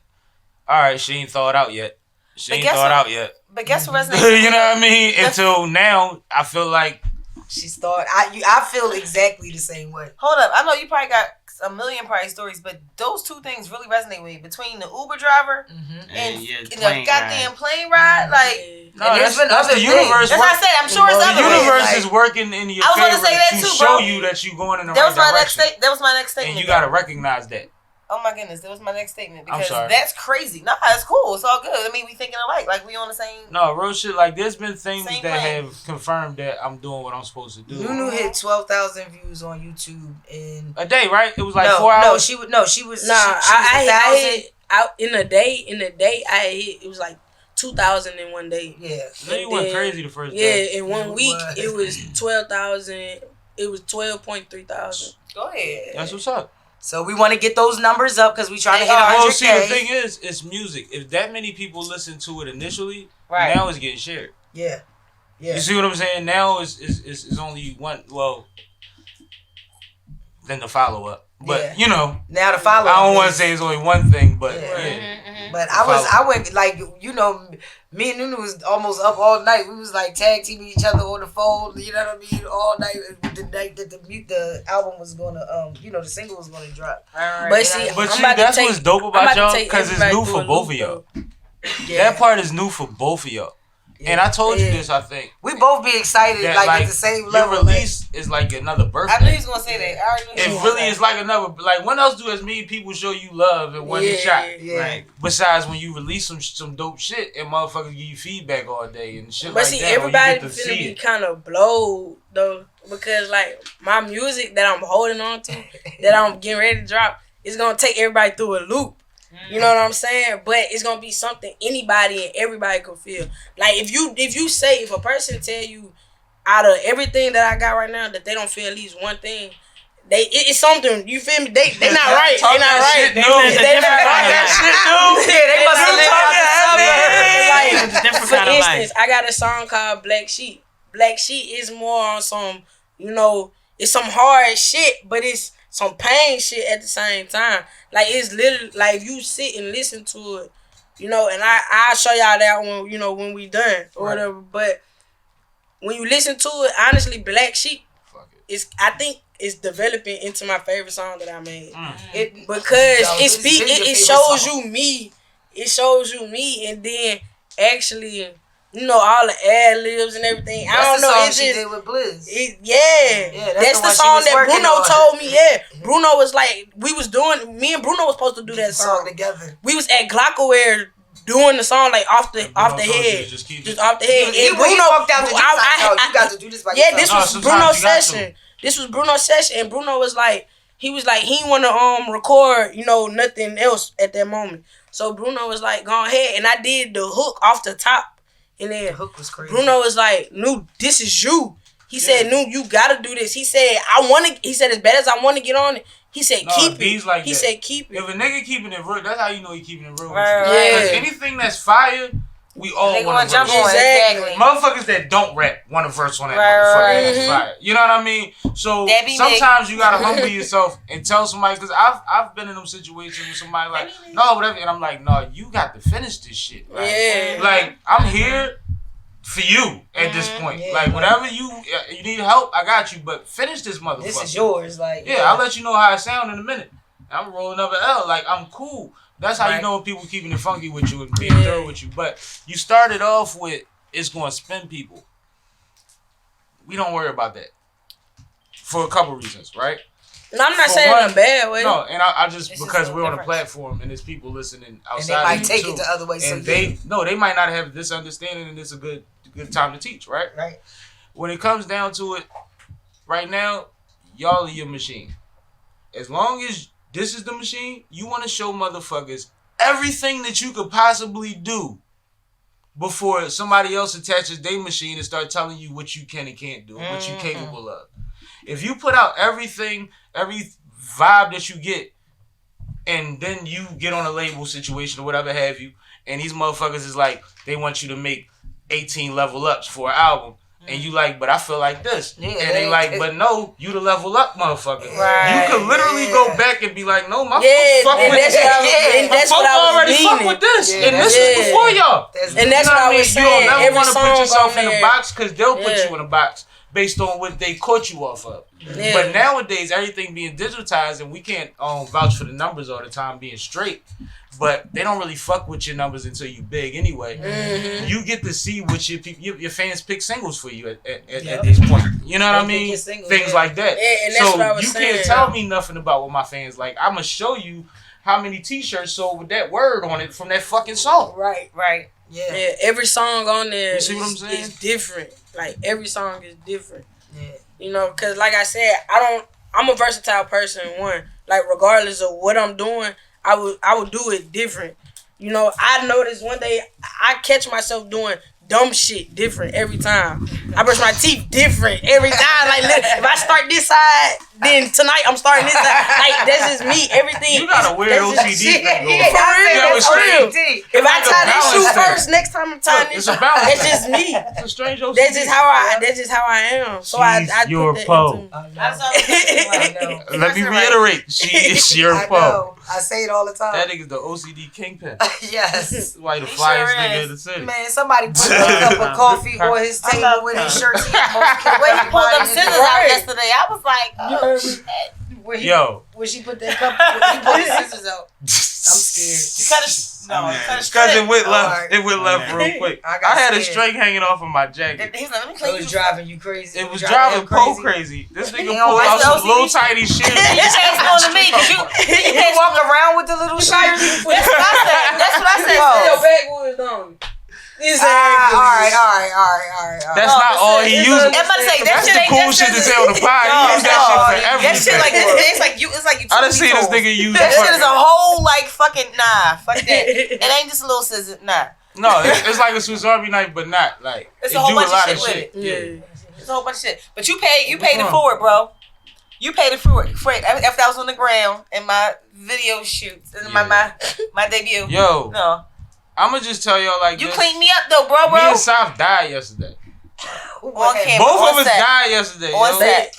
S4: All right, she ain't thought out yet. She ain't thought out yet.
S6: But guess what resonates?
S4: You know what I mean? Until now, I feel like
S5: she's thought. I feel exactly the same way.
S6: Hold up, I know you probably got a million probably stories, but those two things really resonate with me. Between the Uber driver and the goddamn plane ride, like
S4: that's the universe.
S6: That's what I said. I'm sure it's other
S4: The universe
S6: ways.
S4: is working in your favor to show you that you're going in the right direction.
S6: That was my next statement.
S4: And you gotta recognize that.
S6: Oh my goodness, that was my next statement
S4: I'm
S6: because
S4: sorry.
S6: that's crazy. No, it's cool. It's all good. I mean, we thinking alike. Like we on the same.
S4: No, real shit. Like there's been things that
S6: plane.
S4: have confirmed that I'm doing what I'm supposed to do.
S5: Nunu hit 12,000 views on YouTube in
S4: a day, right? It was like 4 hours.
S5: She was.
S3: I hit out in a day. In a day, I hit. It was like 2,000 in one day.
S5: Yeah,
S4: then you went crazy the first day.
S3: Yeah, in 1 week it was 12,000. It was 12.3 thousand.
S6: Go ahead.
S4: That's what's up.
S5: So we want to get those numbers up because we trying to hit 100K.
S4: Well, see, the thing is, it's music. If that many people listen to it initially, now it's getting shared.
S5: Yeah.
S4: You see what I'm saying? Now it's only one. Well, then the follow up. But you know,
S5: now the follow up.
S4: I don't want to say it's only one thing, but
S5: But I went like, you know, me and Nunu was almost up all night. We was like tag teaming each other on the phone. You know what I mean? All night. The night that the album was gonna you know, the single was gonna drop.
S3: But see,
S4: that's what's dope about y'all because it's new for both of y'all. That part is new for both of y'all. Yeah. And I told you this, I think.
S5: We both be excited, like at the same level.
S4: Your release is like another birthday.
S6: I knew he was going to say that. I already knew
S4: it really is like another, like when else do as many people show you love in one shot?
S5: Yeah.
S4: Right. Besides when you release some dope shit and motherfuckers give you feedback all day and shit
S3: but
S4: like
S3: see,
S4: that.
S3: everybody finna be kind of blowed though because like my music that I'm holding on to, that I'm getting ready to drop, is going to take everybody through a loop. You know what I'm saying? But it's gonna be something anybody and everybody can feel. Like if a person tell you out of everything that I got right now that they don't feel at least one thing, it's something. You feel me? They not right. They not right. They not right. Yeah, they must have. For instance, I got a song called Black Sheep. Black Sheep is more on some, you know, it's some hard shit, but it's some pain shit at the same time. Like it's literally like if you sit and listen to it, you know, and I'll show y'all that when, you know, when we done or whatever. But when you listen to it, honestly, Black Sheep I think it's developing into my favorite song that I made. Because it shows you me. It shows you me, and then actually, you know, all the ad libs and everything.
S5: That's
S3: I don't know.
S5: It's she did with Blizz.
S3: That's the song that Bruno told me. Yeah, Bruno was like, me and Bruno was supposed to do that song
S5: together.
S3: We was at glocawearradiostation doing the song like off the head, just off the head.
S5: And Bruno walked out the you got to do this by yourself.
S3: This was Bruno's session. This was Bruno's session, and Bruno was like, he didn't want to record, you know, nothing else at that moment. So Bruno was like, go ahead, and I did the hook off the top. And then
S5: the hook was crazy.
S3: Bruno was like, "No, this is you." He said, "No, you gotta do this." He said, He said, as bad as I want to get on it, he said, keep it.
S4: Like
S3: he said, keep it.
S4: If a nigga keeping it real, that's how you know he keeping it real.
S3: Yeah.
S4: Anything that's fire, we all
S6: They
S4: want to
S6: jump
S4: verse.
S6: on exactly.
S4: Motherfuckers that don't rap want a verse on that
S6: Right.
S4: motherfucker. Fire. You know what I mean? So
S6: That be
S4: sometimes you gotta humble yourself and tell somebody, because I've been in them situations with somebody like, no, whatever, and I'm like, no, you got to finish this shit. Like, like I'm here for you at this point. Like whatever you need help, I got you. But finish this motherfucker.
S5: This is yours. Like
S4: I'll let you know how it sound in a minute. I'm rolling up an L. Like I'm cool. That's how you know when people keeping it funky with you and being thorough with you. But you started off with it's going to spin people. We don't worry about that for a couple reasons, right?
S3: No, I'm not saying in a bad way.
S4: No, and I just because we're on a platform and there's people listening outside.
S5: And they might
S4: of
S5: take
S4: too.
S5: it the other way.
S4: And they might not have this understanding, and it's a good time to teach, right?
S5: Right.
S4: When it comes down to it, right now, y'all are your machine. As long as this is the machine, you want to show motherfuckers everything that you could possibly do before somebody else attaches their machine and start telling you what you can and can't do, what you're capable of. If you put out everything, every vibe that you get, and then you get on a label situation or whatever have you, and these motherfuckers is like, they want you to make 18 level ups for an album. And you like, but I feel like this. And they like, but no, you the level up motherfucker. Right. You could literally go back and be like, no, my fuck with this.
S3: That's what I was
S4: already fuck with this. And this is before y'all.
S3: And that's what I was saying.
S4: You don't never want to put yourself in a
S3: there.
S4: box because they'll put you in a box based on what they caught you off of. Yeah. But nowadays, everything being digitized, and we can't vouch for the numbers all the time being straight. But they don't really fuck with your numbers until you big anyway. Mm-hmm. You get to see what your fans pick singles for you at this point. You know what I mean? Things like that.
S3: And
S4: so
S3: what I was
S4: you
S3: saying.
S4: Can't tell me nothing about what my fans like. I'm going to show you how many t-shirts sold with that word on it from that fucking song.
S3: Right. Yeah. Every song on there is different. Like, every song is different. Yeah. You know, because like I said, I'm a versatile person, one. Like, regardless of what I'm doing, I would do it different. You know, I noticed one day I catch myself doing dumb shit different every time. I brush my teeth different every time. Like, if I start this side, then tonight I'm starting this side. Like, that's just me. Everything.
S4: You got a weird OCD thing going on.
S3: For real.
S4: That's real.
S3: If I tie that shoe first, next time I'm tying this shoe. That's just me.
S4: It's a strange OCD.
S3: That's just how I am. So I
S4: your
S3: put that
S4: Poe.
S3: Let
S4: me reiterate. She is your Poe.
S5: I say it all the time.
S4: That nigga's the OCD kingpin.
S5: Yes.
S4: That's why the flyest nigga in the city.
S5: Man, somebody put a cup of coffee on his table with his shirt.
S6: When he pulled them scissors out yesterday, I was like, oh shit.
S5: When she put that cup, he pulled his scissors out. I'm scared.
S4: Because it went left. It went left real quick. I had a string hanging off of my jacket.
S6: He's like, let me clean
S5: it was driving you crazy.
S4: It was driving Poe crazy. This nigga pulled out some little tiny shit.
S6: You changed on to me because you
S5: walk around with the little shirt.
S6: That's what I said.
S3: Your backwoods on.
S5: All right.
S4: That's not all he uses. That's the cool shit to say on the pod. He uses that shit for everything.
S6: That shit like it's like you.
S4: I done seen this nigga use
S6: that shit is a whole like fucking fuck that. It ain't just a little scissor, nah.
S4: No, it's like a Swiss Army knife, but not like
S6: it's a whole bunch of shit with it. Yeah, it's a whole bunch of shit. But you paid it forward, bro. You paid it forward. After I was on the ground in my video shoots and my debut.
S4: Yo,
S6: no.
S4: I'ma just tell y'all like
S6: you cleaned me up though, bro.
S4: Me and South died yesterday.
S6: On camera.
S4: Both of us died yesterday.
S6: On set.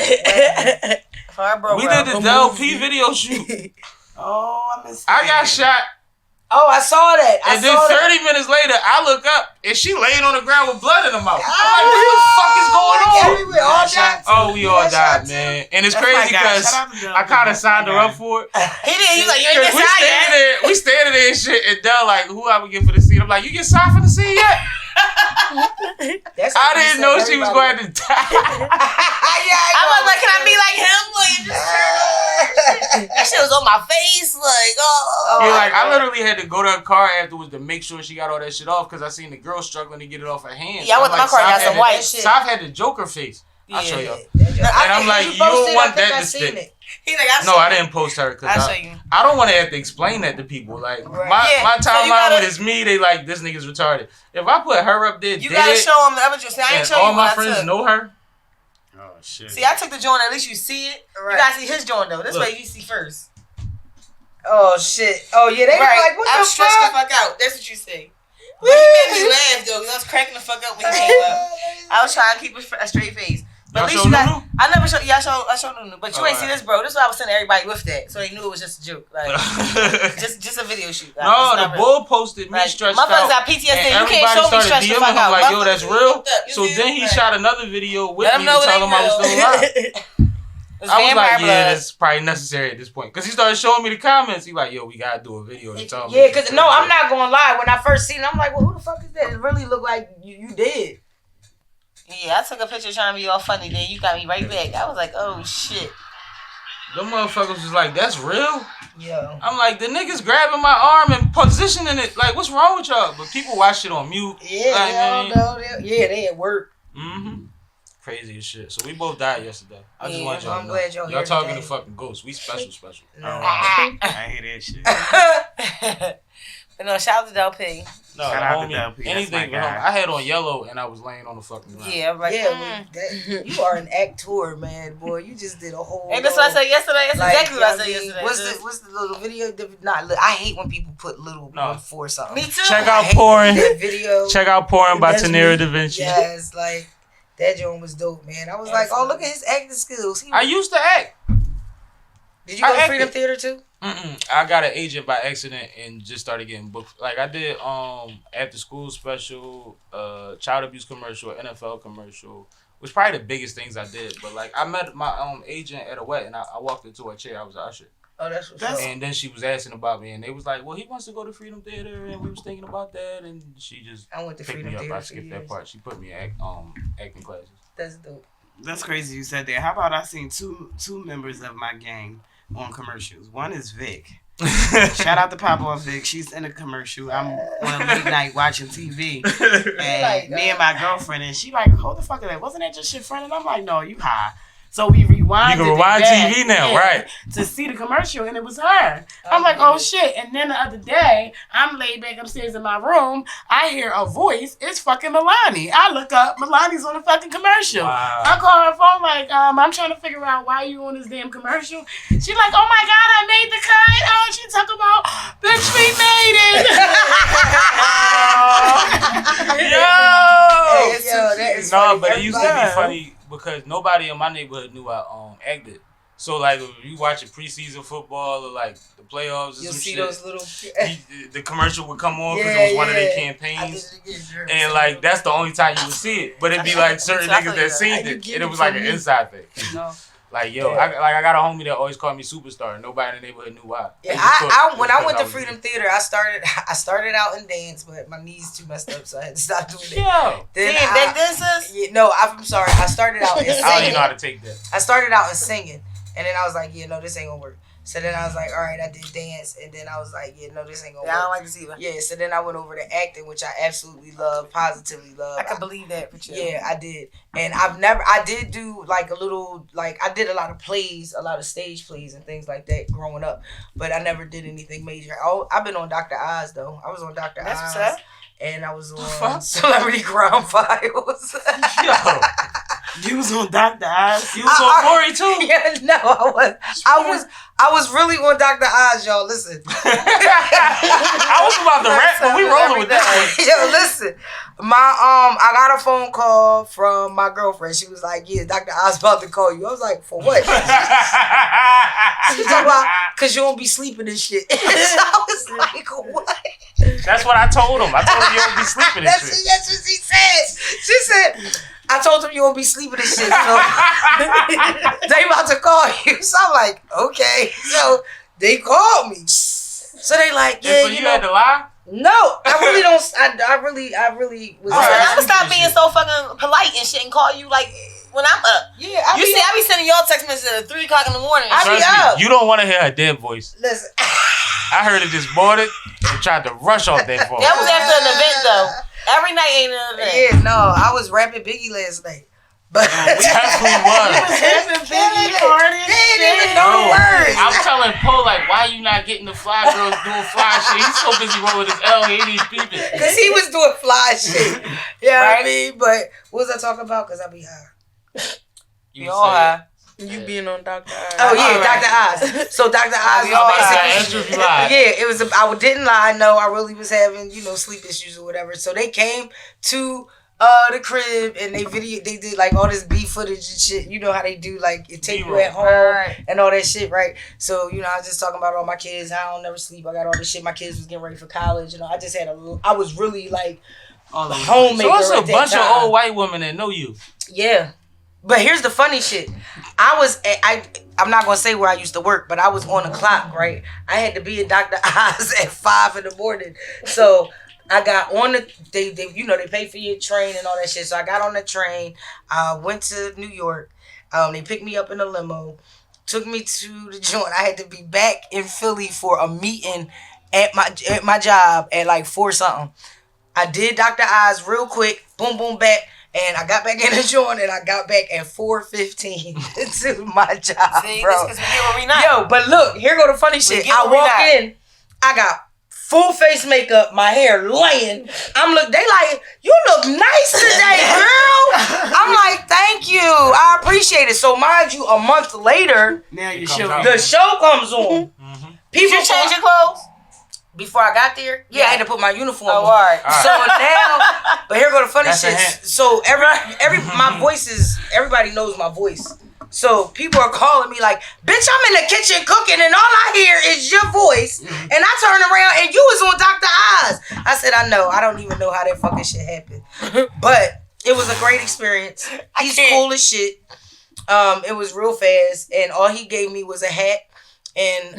S4: We did the DLP video shoot.
S7: I missed
S4: I got shot.
S5: Oh, I saw that.
S4: And then 30 minutes later, I look up and she laying on the ground with blood in her mouth. I'm like, what the fuck is going on?
S5: Everywhere, all died.
S4: Oh, we all died, man. And it's crazy because I kind of signed her up for it.
S6: He did. He's like, you ain't get signed yet.
S4: We standing there and shit, and Dell like, who I would get for the scene? I'm like, you get signed for the scene yet? I didn't know she was going to die.
S6: I was like, can I be like him? Like, that shit was on my face. Like,
S4: yeah, like I literally had to go to her car afterwards to make sure she got all that shit off because I seen the girl struggling to get it off her hands.
S6: Yeah, I went to my car and got some white shit.
S4: Sav had the Joker face. I'll show y'all. And I'm like, you don't want that to stick.
S6: He's like,
S4: I didn't post her because I don't want to have to explain that to people. Like my timeline with is me. They like this nigga's retarded. If I put her up there,
S6: you gotta show them the other joint. See, I ain't show you
S4: all my friends know her.
S8: Oh shit.
S6: See, I took the joint. At least you see it. Right. You gotta see his joint though. This way you see first.
S5: Oh shit. Oh yeah, they were like, what the fuck?
S6: I'm stressed the fuck out. That's what you say. But he made me laugh though, because I was cracking the fuck up when he came up. I was trying to keep a straight face. But at least you got. I never showed. Yeah, I showed Nunu. But you ain't see this, bro. This is why I was sending everybody with that, so they knew it was just a joke, like just a video shoot. Like,
S4: no, the bull posted me stretched out.
S6: Motherfuckers got PTSD. You can't show me stretched the fuck out.
S4: Like, yo, that's real. So then he shot another video with me to tell him I was still alive. I was like, yeah, that's probably necessary at this point. Because he started showing me the comments. He like, yo, we got to do a video to tell me.
S5: Yeah, because, no, I'm not going to lie. When I first seen it, I'm like, well, who the fuck is that? It really looked like you did.
S6: Yeah, I took a picture trying to be all funny. Then you got me right back. I was like, oh, shit.
S4: Them motherfuckers was like, that's real?
S5: Yeah.
S4: I'm like, the niggas grabbing my arm and positioning it. Like, what's wrong with y'all? But people watch shit on mute.
S5: Yeah, they at work.
S4: Mm-hmm. Crazy as shit. So we both died yesterday. I just want y'all to know.
S5: Glad y'all
S4: talking to fucking ghosts. We special.
S7: No. I hate that shit.
S6: But no, shout out to Del P.
S4: No,
S7: shout out
S4: homie,
S7: to Del P.
S4: Anything for him. I had on yellow and I was laying on the fucking ground.
S6: Yeah, I'm like,
S5: you are an actor, man, boy. You just did a whole.
S6: And that's what I said yesterday. That's exactly what I said yesterday.
S5: What's the little video? I hate when people put little before something.
S6: Me too.
S4: Check out Pouring.
S5: Video.
S4: Check out Pouring by Tanera Da Vinci.
S5: Yes, like that joint was dope, man. I was like, oh, look at his acting skills.
S4: I used to act.
S5: Did you go to Freedom Theater too?
S4: I got an agent by accident and just started getting booked. Like I did after school special, child abuse commercial, NFL commercial, which probably the biggest things I did. But like I met my agent at a wedding. I walked into her chair. I was an usher.
S5: Oh, that's what's up.
S4: And then she was asking about me, and they was like, "Well, he wants to go to Freedom Theater," and we was thinking about that, and she just
S5: I went to
S4: picked
S5: Freedom
S4: me up.
S5: Theater
S4: I skipped that part. She put me in acting classes.
S5: That's dope.
S7: That's crazy you said that. How about I seen two members of my gang on commercials? One is Vic. Shout out to Papa Vic. She's in a commercial. I'm on a late night watching TV. And me and my girlfriend, and she like, hold the fuck is that? Wasn't that just your friend? And I'm like, no, you high. So we rewinded.
S4: You can rewind TV now, right?
S7: To see the commercial, and it was her. I'm like, oh shit. And then the other day, I'm laid back upstairs in my room. I hear a voice. It's fucking Milani. I look up. Milani's on the fucking commercial. Wow. I call her phone like, I'm trying to figure out why you on this damn commercial. She's like, oh my God, I made the cut. Oh, she talk about, bitch, we made it.
S4: No, but it used to be funny. Because nobody in my neighborhood knew I acted. So like if you watching preseason football or like the playoffs or
S5: you'll
S4: some
S5: see
S4: shit,
S5: those little
S4: the commercial would come on because it was one of their campaigns. And like that's the only time you would see it. But it'd be like certain niggas that seen it, and it was like an inside thing. No. Like yo, I got a homie that always called me superstar. Nobody in the neighborhood knew why.
S5: Yeah, when I went to Freedom Theater, I started out in dance, but my knees too messed up, so I had to stop doing it.
S4: Yeah.
S5: Then I'm sorry. I started out in singing.
S4: I don't even know how to take that.
S5: I started out in singing, and then I was like, yeah, no, this ain't gonna work. So then I was like, all right, I did dance, and then I was like, yeah, no, this ain't gonna work.
S6: I don't like to see that.
S5: Yeah, so then I went over to acting, which I absolutely love, positively love.
S6: I can believe that for you.
S5: Yeah, I did. And I did do like I did a lot of plays, a lot of stage plays and things like that growing up, but I never did anything major. I've been on Dr. Oz though. I was on Dr.
S6: That's
S5: Oz.
S6: what's up.
S5: And I was on Celebrity Crime Files.
S4: Yo.
S7: You was on Dr. Oz.
S4: You was on Maury too.
S5: Yeah, no, I was really on Dr. Oz, y'all. Listen.
S4: I was about to rap, but we rolling with this one.
S5: Yo, listen. I got a phone call from my girlfriend. She was like, "Yeah, Dr. Oz about to call you." I was like, "For what?" She talking about, "Cause you won't be sleeping and shit." So I was like, "What?"
S4: That's what I told him. I told him you won't be sleeping and shit.
S5: That's what she said. She said, I told him you won't be sleeping and shit. So they about to call you. So I'm like, okay. So they called me. So they like, yeah,
S4: so you had to lie?
S5: No, I really don't. I really was.
S6: I'm gonna stop being so fucking polite and shit and call you like when I'm up.
S5: Yeah,
S6: I be sending y'all text messages at 3 o'clock in the morning.
S5: I be up.
S4: You don't want to hear her dead voice.
S5: Listen,
S4: I heard it just boarded and tried to rush off that phone.
S6: That was after an event though. Every night ain't an event.
S5: Yeah, no, I was rapping Biggie last night. But
S4: we definitely was.
S5: They didn't even know the words.
S4: I'm telling Poe, like, why you not getting the fly girls doing fly shit? He's so busy rolling his L, he ain't even peeping.
S5: Because he was doing fly shit. You know what I mean? But what was I talking about? Because I be high.
S4: You all high.
S3: You being on Dr. Oz.
S5: Oh yeah, Dr. Oz. So Dr. Oz was basically, yeah, it was. I didn't lie. No, I really was having sleep issues or whatever. So they came to the crib and they did like all this B footage and shit. You know how they do like it take you at home and all that shit, right? So I was just talking about all my kids. I don't never sleep. I got all this shit. My kids was getting ready for college. I just had I was really like a homemaker.
S4: So it's a bunch of old white women that know you.
S5: Yeah. But here's the funny shit. I'm not gonna say where I used to work, but I was on the clock, right? I had to be at Dr. Oz at 5 a.m. So I got on they pay for your train and all that shit. So I got on the train. I went to New York. They picked me up in a limo, took me to the joint. I had to be back in Philly for a meeting at my job at like 4 something. I did Dr. Oz real quick. Boom, boom, back. And I got back in the joint and I got back at 4:15 to my job,
S6: See,
S5: bro.
S6: this 'cause we get what we not.
S5: Yo, but look, here go the funny shit. I walk in, I got full face makeup, my hair laying. They like, you look nice today, girl. I'm like, thank you. I appreciate it. So mind you, a month later,
S7: now
S5: the show comes on. People
S6: Did you change your clothes?
S5: Before I got there, I had to put my uniform on.
S6: Oh, all right.
S5: So now, but here go the funny shit. So my voice is, everybody knows my voice. So people are calling me like, bitch, I'm in the kitchen cooking and all I hear is your voice. And I turn around and you was on Dr. Oz. I said, I know. I don't even know how that fucking shit happened. But it was a great experience. He's cool as shit. It was real fast. And all he gave me was a hat and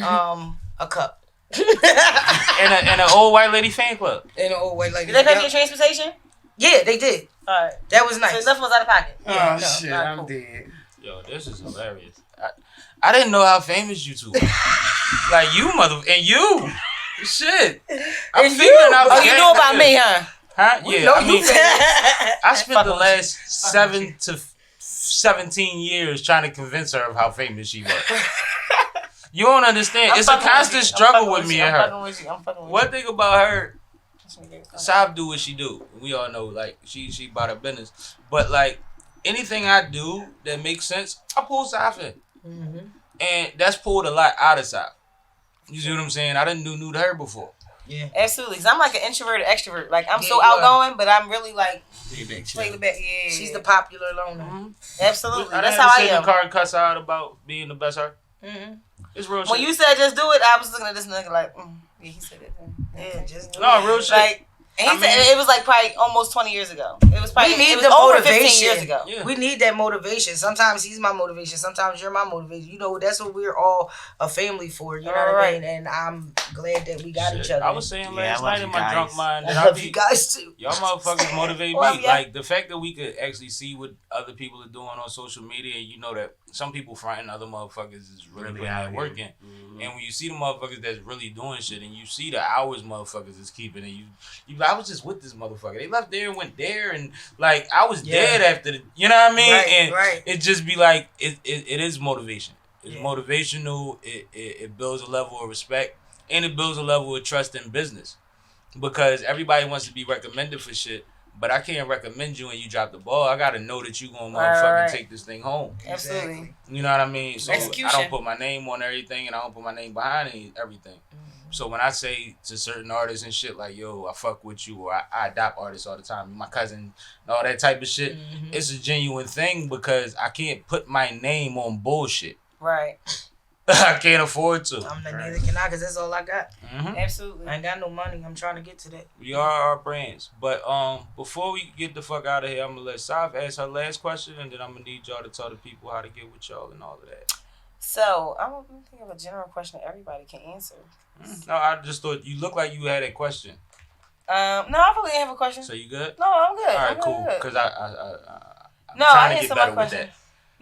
S5: a cup.
S4: and an old white lady fan club.
S5: And an old white lady.
S6: Did they pay for your transportation?
S5: Yeah, they did.
S6: All right.
S5: That was nice.
S6: So nothing was out of pocket.
S7: Oh shit, I'm dead.
S4: Yo, this is hilarious. I didn't know how famous you two were. Like you and you. Shit. I'm figuring out.
S6: Oh, you know about me, huh?
S4: Huh? Yeah. I spent the last 7 to 17 years trying to convince her of how famous she was. You don't understand. It's a constant struggle with me and her. One thing about her, Sav do what she do. We all know, like, she about her business. But, like, anything I do that makes sense, I pull Sav in. Mm-hmm. And that's pulled a lot out of Sav. You see what I'm saying? I didn't do to her before.
S6: Yeah. Absolutely. Because I'm like an introverted extrovert. Like, I'm so outgoing, but I'm really, like, play the back. Yeah.
S5: She's the popular loner.
S6: Mm-hmm. Absolutely.
S4: I
S6: That's how I am.
S4: The car and cuss out about being the best her.
S6: Mm-hmm.
S4: It's real shit.
S6: When you said just do it, I was looking at this nigga like, yeah, he said it.
S5: Yeah, just do it.
S4: No, real shit.
S6: Like, and he said it was like probably almost 20 years ago. It was probably over 15 years ago.
S5: Yeah. We need that motivation. Sometimes he's my motivation. Sometimes you're my motivation. You know, that's what we're all a family for. You know what I mean? And I'm glad that we got each other.
S4: I was saying last night in my drunk mind that
S5: I love you guys too.
S4: Y'all motherfuckers motivate me. Like the fact that we could actually see what other people are doing on social media, and you know that some people fronting other motherfuckers is really out working. Mm-hmm. And when you see the motherfuckers that's really doing shit, and you see the hours motherfuckers is keeping, and you I was just with this motherfucker. They left there and went there, and like I was dead after the, you know what I mean?
S5: Right,
S4: it just be like it is motivation. It's motivational. It builds a level of respect, and it builds a level of trust in business, because everybody wants to be recommended for shit. But I can't recommend you and you drop the ball. I gotta know that you gonna motherfucking take this thing home.
S6: Absolutely.
S4: You know what I mean? So
S6: execution.
S4: I don't put my name on everything, and I don't put my name behind everything. Mm-hmm. So when I say to certain artists and shit like, yo, I fuck with you, or I adopt artists all the time, my cousin, and all that type of shit, it's a genuine thing because I can't put my name on bullshit.
S6: Right.
S4: I can't afford to.
S5: Neither can I, because that's all I got.
S4: Mm-hmm.
S6: Absolutely.
S5: I ain't got no money. I'm trying to get to that.
S4: We are our brands. But before we get the fuck out of here, I'm going to let Sav ask her last question, and then I'm going to need y'all to tell the people how to get with y'all and all of that.
S6: So, I'm going to think of a general question that everybody can answer.
S4: No, I just thought you look like you had a question.
S6: No, I really didn't have a question.
S4: So you good?
S6: No, I'm good.
S4: All right, cool. Because I'm
S6: I
S4: trying to get better with that.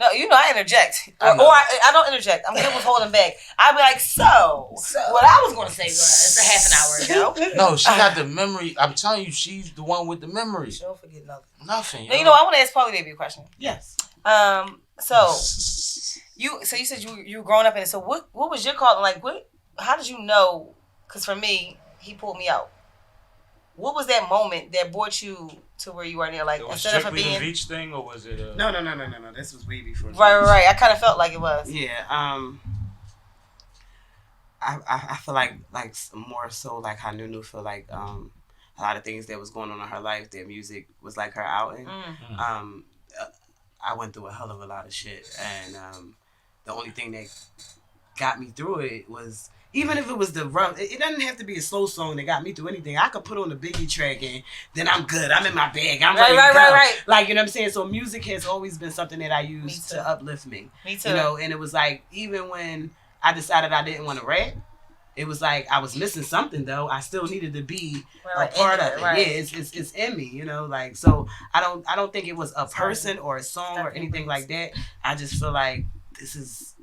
S6: No, you know I interject. Or I don't interject. I'm good with holding back. I'd be like, so what I was going to say was a half an hour ago.
S4: No, she got the memory. I'm telling you, she's the one with the memory.
S5: She don't forget nothing.
S4: Nothing.
S6: Now, you know, I want to ask Paulie Baby a question.
S7: Yes.
S6: So you said you were growing up in it. So what was your call? Like, how did you know? Because for me, he pulled me out. What was that moment that brought you to where you are now? Like
S4: It was
S6: instead of
S4: strictly
S6: being
S4: the Beach thing, or was it?
S7: No. This was way before.
S6: right. I kind of felt like it was.
S7: Yeah. I feel like more so like how Nunu feel like a lot of things that was going on in her life, their music was like her outing. I went through a hell of a lot of shit, and the only thing that got me through it was, even if it was the rough, it doesn't have to be a slow song that got me through anything. I could put on the Biggie track and then I'm good. I'm in my bag. I'm ready to go.
S6: Right.
S7: Like, you know what I'm saying? So music has always been something that I used to uplift me.
S6: Me too.
S7: You know, and it was like, even when I decided I didn't want to rap, it was like I was missing something though. I still needed to be a part of it.
S6: Right.
S7: Yeah, it's in me, you know. Like, so I don't think it was a person or a song or anything like that. I just feel like this is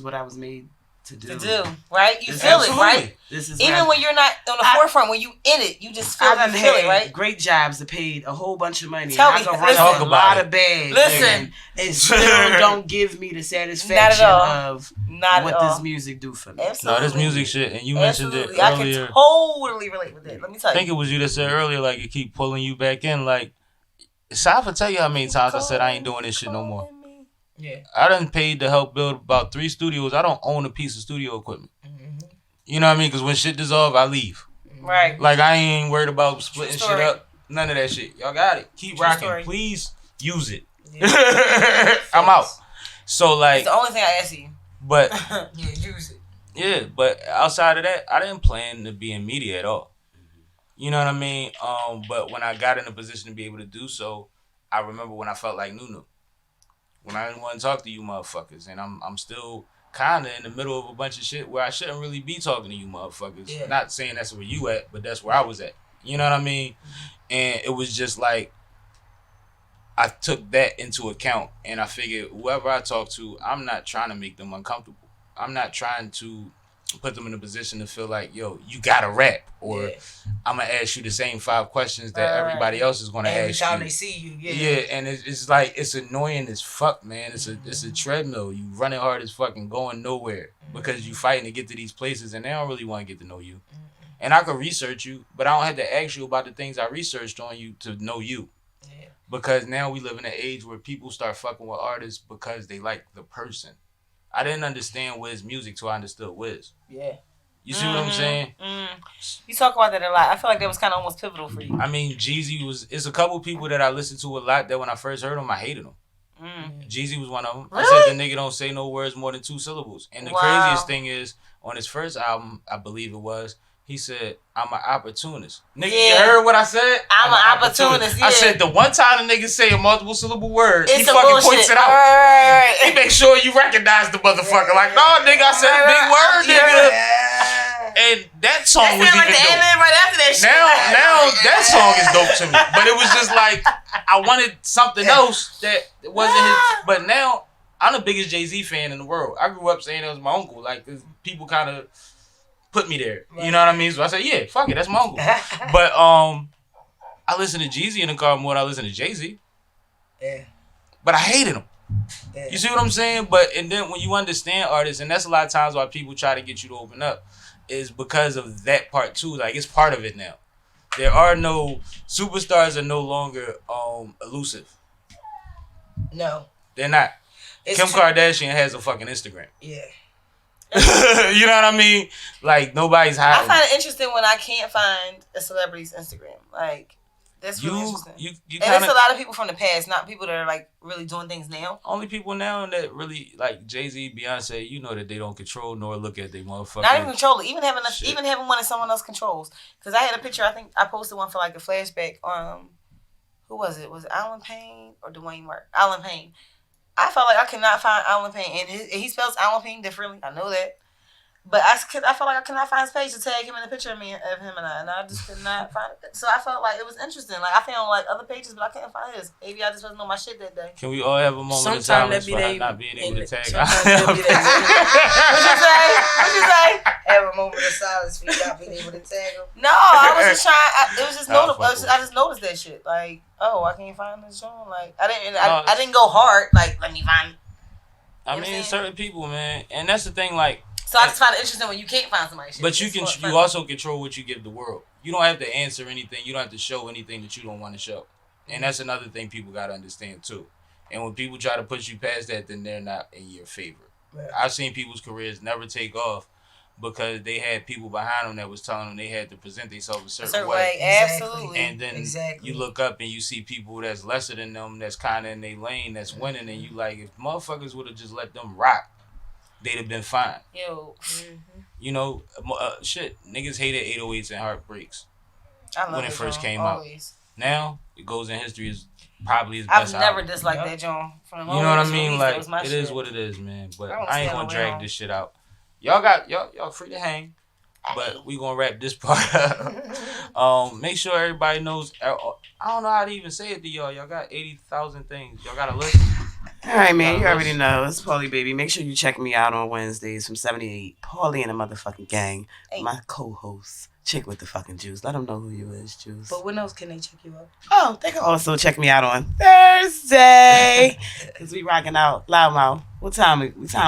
S7: what I was made to do.
S6: Right? You feel it, right?
S7: This is
S6: even when you're not on the forefront, when you in it, you just feel it, right?
S7: Great jobs that paid a whole bunch of money.
S6: Tell me,
S7: I can run a lot of bags.
S6: Listen,
S7: and still don't give me the satisfaction of what this music do for me.
S6: Absolutely.
S4: No, this music shit, and you mentioned it earlier.
S6: I can totally relate with it. Let me tell you.
S4: I think it was you that said earlier, like, it keep pulling you back in. Like, so I can tell you how many times I said I ain't doing this shit no more.
S5: Yeah.
S4: I done paid to help build about 3 studios. I don't own a piece of studio equipment. You know what I mean? Because when shit dissolve, I leave.
S6: Right.
S4: Like, I ain't worried about splitting shit up. None of that shit. Y'all got it. Keep rocking.
S6: Story.
S4: Please use it. Yeah. I'm out. So, like...
S6: It's the only thing I ask you.
S4: But...
S6: use it.
S4: Yeah, but outside of that, I didn't plan to be in media at all. You know what I mean? But when I got in a position to be able to do so, I remember when I felt like Nunu. When I didn't want to talk to you motherfuckers. And I'm still kind of in the middle of a bunch of shit where I shouldn't really be talking to you motherfuckers. Yeah. Not saying that's where you at, but that's where I was at. You know what I mean? And it was just like, I took that into account. And I figured whoever I talk to, I'm not trying to make them uncomfortable. I'm not trying to put them in a position to feel like, yo, you gotta rap, or I'm gonna ask you the same 5 questions that everybody else is gonna ask you.
S5: Every time they see you,
S4: and it's like, it's annoying as fuck, man. It's a treadmill. You running hard as fuck and going nowhere because you fighting to get to these places, and they don't really want to get to know you. And I could research you, but I don't have to ask you about the things I researched on you to know you. Because now we live in an age where people start fucking with artists because they like the person. I didn't understand Wiz music till I understood Wiz.
S5: Yeah.
S4: You see what I'm saying?
S6: You talk about that a lot. I feel like that was kind of almost pivotal for you.
S4: I mean, Jeezy it's a couple people that I listened to a lot that when I first heard them, I hated them. Jeezy was one of them. Really? I said the nigga don't say no words more than 2 syllables. And the craziest thing is, on his first album, I believe it was, he said, I'm an opportunist. Nigga, you heard what I said?
S6: I'm an opportunist,
S4: I said, the one time the nigga say a multiple syllable word, he fucking
S6: bullshit.
S4: points it out.
S6: Right.
S4: He make sure you recognize the motherfucker. Like, no, nigga, I said a big word, nigga. And that song was even dope.
S6: Right after that shit.
S4: Now that song is dope to me. But it was just like, I wanted something else that wasn't his. But now, I'm the biggest Jay-Z fan in the world. I grew up saying it was my uncle. Like, people kind of put me there. You know what I mean? So I said, yeah, fuck it, that's my uncle. But I listen to Jeezy in the car more than I listen to Jay-Z.
S5: Yeah.
S4: But I hated him.
S5: Yeah.
S4: You see what I'm saying? But and then when you understand artists, and that's a lot of times why people try to get you to open up, is because of that part too. Like, it's part of it now. There are no superstars are no longer elusive.
S5: No.
S4: They're not. Kim Kardashian has a fucking Instagram.
S5: Yeah.
S4: You know what I mean? Like, nobody's hiding.
S6: I find it interesting when I can't find a celebrity's Instagram. Like, that's really interesting.
S4: You
S6: and it's a lot of people from the past, not people that are like really doing things now.
S4: Only people now that really like Jay-Z, Beyonce, you know that they don't control nor look at they motherfucking.
S6: Not even control it. Even having one that someone else controls. Because I had a picture. I think I posted one for like a flashback. Who was it? Was it Alan Payne or Dwayne Mark? Alan Payne. I felt like I could not find Alan Payne, and he spells Alan Payne differently. I know that, but I felt like I could not find his page to tag him in a picture of him and I just could not find it. So I felt like it was interesting. Like, I found like other pages, but I couldn't find his. Maybe I just wasn't on my shit that day.
S4: Can we all have a moment of silence for not being able to tag?
S5: What you say?
S6: What you say?
S5: Have a moment of silence for you not being able to tag him.
S6: No, I was just trying. It was just notable. I just noticed that shit. Like, oh, I can't find this song. Like, I didn't go hard. Like, let me find.
S4: I mean, certain people, man, and that's the thing. Like,
S6: so I just find it interesting when you can't find somebody's shit.
S4: But you also control what you give the world. You don't have to answer anything. You don't have to show anything that you don't want to show. And that's another thing people gotta understand too. And when people try to push you past that, then they're not in your favor. Right. I've seen people's careers never take off because they had people behind them that was telling them they had to present themselves a certain way.
S6: Absolutely.
S4: And then you look up and you see people that's lesser than them, that's kind of in their lane, that's winning, and you like, if motherfuckers would have just let them rock, they'd have been fine.
S6: Yo.
S4: You know, shit, niggas hated 808s and heartbreaks when it first came
S6: always.
S4: out. Now, it goes in history as probably his best
S6: I've never
S4: album.
S6: disliked that John.
S4: You know what I mean? Like, it is what it is, man. But I ain't gonna drag this shit out. Y'all free to hang. But we gonna wrap this part up. Make sure everybody knows. I don't know how to even say it to y'all. Y'all got 80,000 things. Y'all got to listen.
S7: All right, man. You already know. It's Paulie Baby. Make sure you check me out on Wednesdays from 7 to 8. Paulie and the motherfucking gang. Hey. My co-host, Chic Wit Da fucking Juice. Let them know who you is, Juice.
S5: But when else can they check you out?
S7: Oh, they can also check me out on Thursday. Because we rocking out Loudmouth. What time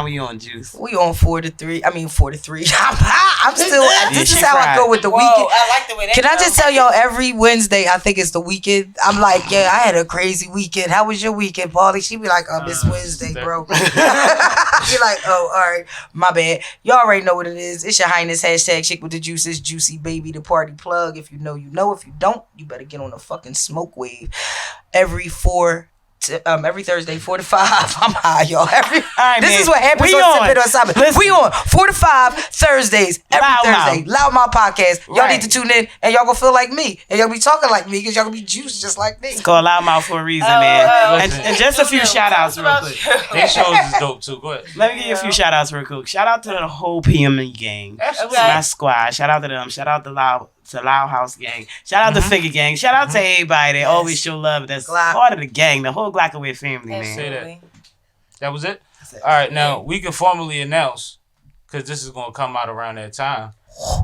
S7: we on, Juice?
S5: We on 4 to 3. I mean 4 to 3. I'm still. This is how I go with the weekend.
S6: I like the way that
S5: Can I just tell y'all every Wednesday? I think it's the weekend. I'm like, yeah, I had a crazy weekend. How was your weekend, Paulie? She be like, oh, this Wednesday, bro. Be like, oh, all right, my bad. Y'all already know what it is. It's your highness. # Chic Wit Da Juice. It's Juicy Baby, the party plug. If you know, you know. If you don't, you better get on a fucking smoke wave. Every Thursday, 4 to 5. I'm high, y'all. This is what happens on Sippin or something. We on 4 to 5 Thursdays every Thursday. Loudmouth podcast. Y'all need to tune in, and y'all gonna feel like me, and y'all be talking like me, because y'all gonna be juiced just like me.
S7: It's called Loudmouth for a reason, man. And just a few shout outs real quick.
S4: Their shows is dope too. Go ahead.
S7: Let me give you a few shout outs real quick. Shout out to the whole PME gang. My squad. Shout out to them. Shout out to Loud House gang. Shout out to Figure gang. Shout out to everybody that always show love. That's part of the gang, the whole glocawear family, man.
S4: Say that was it? All right, now we can formally announce, because this is going to come out around that time,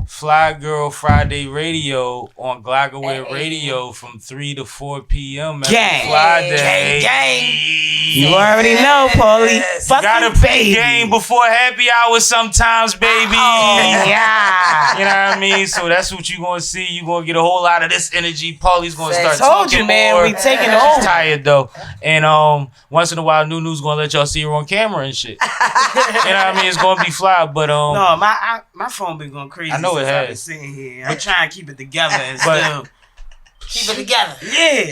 S4: Fly Girl Friday Radio on glocawear Radio from 3 to 4 p.m.
S7: Gang.
S4: Friday.
S7: Gang. You already know, Paulie.
S4: Gotta play game before happy hour sometimes, baby.
S7: Yeah.
S4: You know what I mean? So that's what you gonna see. You gonna get a whole lot of this energy. Paulie's gonna start
S7: told
S4: talking
S7: you, man.
S4: more.
S7: We taking
S4: She's
S7: over.
S4: tired though, and once in a while, Nunu's gonna let y'all see her on camera and shit. You know what I mean? It's gonna be fly, but
S7: no, my phone been going crazy.
S4: I know it
S7: since
S4: has.
S7: I've been sitting here. I'm trying to keep it together and still.
S6: Keep it together.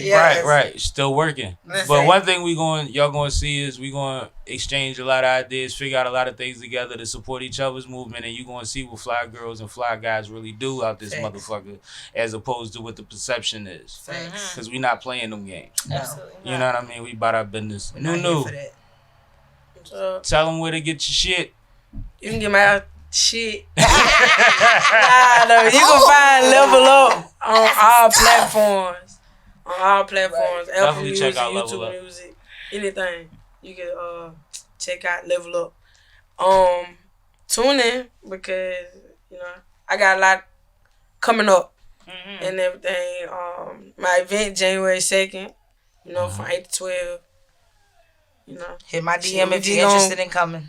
S7: Yeah.
S4: Right. Still working. But one thing y'all gonna see is we gonna exchange a lot of ideas, figure out a lot of things together to support each other's movement, and you gonna see what fly girls and fly guys really do out this motherfucker, as opposed to what the perception is. Because we not playing them games.
S6: Absolutely.
S4: You know what I mean? We about our business. Nunu, tell them where to get your shit.
S3: You can get my shit. You can find Level Up on all platforms. Apple
S4: Definitely
S3: Music,
S4: check out Level
S3: YouTube
S4: Up.
S3: Music, anything. You can check out Level Up. Tune in, because I got a lot coming up and everything. My event January 2nd, from 8 to 12.
S5: Hit my DM if you're interested in coming.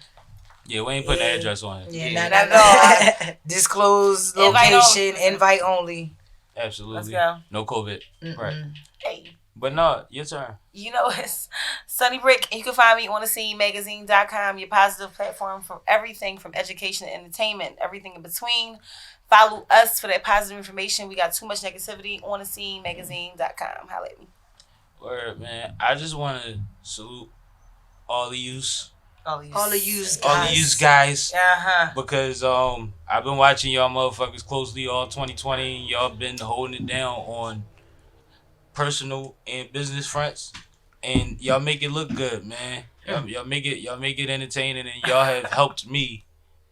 S4: Yeah, we ain't putting the address on it.
S5: Yeah, no. Disclose location, invite only.
S4: Absolutely.
S6: Let's go.
S4: No COVID. Right.
S6: Hey.
S4: But no, your turn.
S6: It's Sunny Brick. You can find me on thescenemagazine.com, your positive platform for everything from education and entertainment, everything in between. Follow us for that positive information. We got too much negativity on thescenemagazine.com. Holla at me.
S4: Word, man. I just want to salute all of yous.
S5: All of you
S4: guys.
S6: Uh-huh.
S4: Because I've been watching y'all motherfuckers closely all 2020. Y'all been holding it down on personal and business fronts, and y'all make it look good, man. Y'all make it entertaining, and y'all have helped me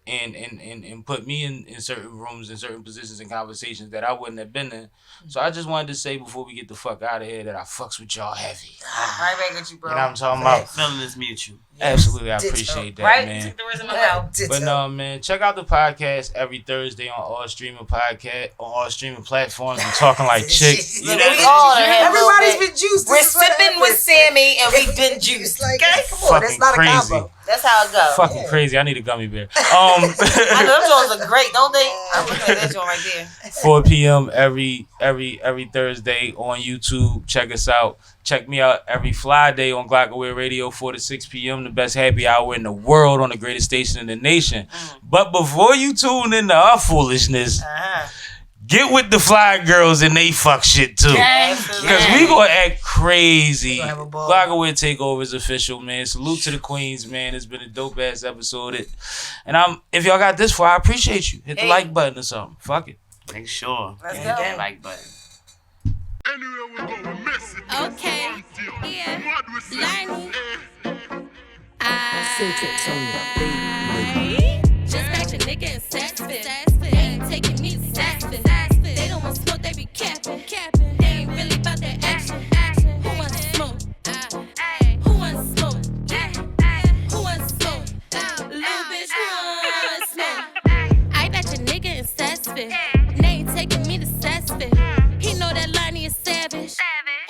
S4: and put me in certain rooms, in certain positions and conversations that I wouldn't have been in. So I just wanted to say before we get the fuck out of here that I fucks with y'all heavy.
S6: Right back at you, bro.
S4: You know what I'm talking about?
S7: Feeling is mutual.
S4: Absolutely, I appreciate that,
S6: right?
S4: man.
S6: Take the rhythm out.
S4: But no, man, check out the podcast every Thursday on all streaming platforms. I'm talking like Chick.
S6: We all
S5: Everybody's been juiced.
S6: We're sipping with Sammie. Sammie and we been juiced.
S5: Like,
S6: Okay?
S5: come on, that's not
S4: crazy.
S5: a combo.
S6: That's how it goes.
S4: Fucking crazy. I need a gummy bear.
S6: I know them joints are great, don't they? I'm looking at that joint right there.
S4: 4 p.m. every Thursday on YouTube. Check us out. Check me out every Friday on Glocawear Radio, 4 to 6 p.m. The best happy hour in the world on the greatest station in the nation. But before you tune into our foolishness, get with the fly girls and they fuck shit too. Because we gonna act crazy. Glocawear Takeover is official, man. Salute to the queens, man. It's been a dope ass episode. And if y'all got this far, I appreciate you. Hit the like button or something. Fuck it.
S7: Make sure.
S6: Let's
S7: Hit
S6: go.
S7: that like button.
S8: Okay, yeah, learning. Just back to nigga and sassfit. They ain't taking me sassfit. They don't want smoke, they be capping. They ain't really about that action. Who wants smoke? Who wants smoke? Who wants smoke? Little bitch, who wants smoke? I bet your nigga and sassfit. They ain't taking me to sassfit. He know that Lonnie is savage.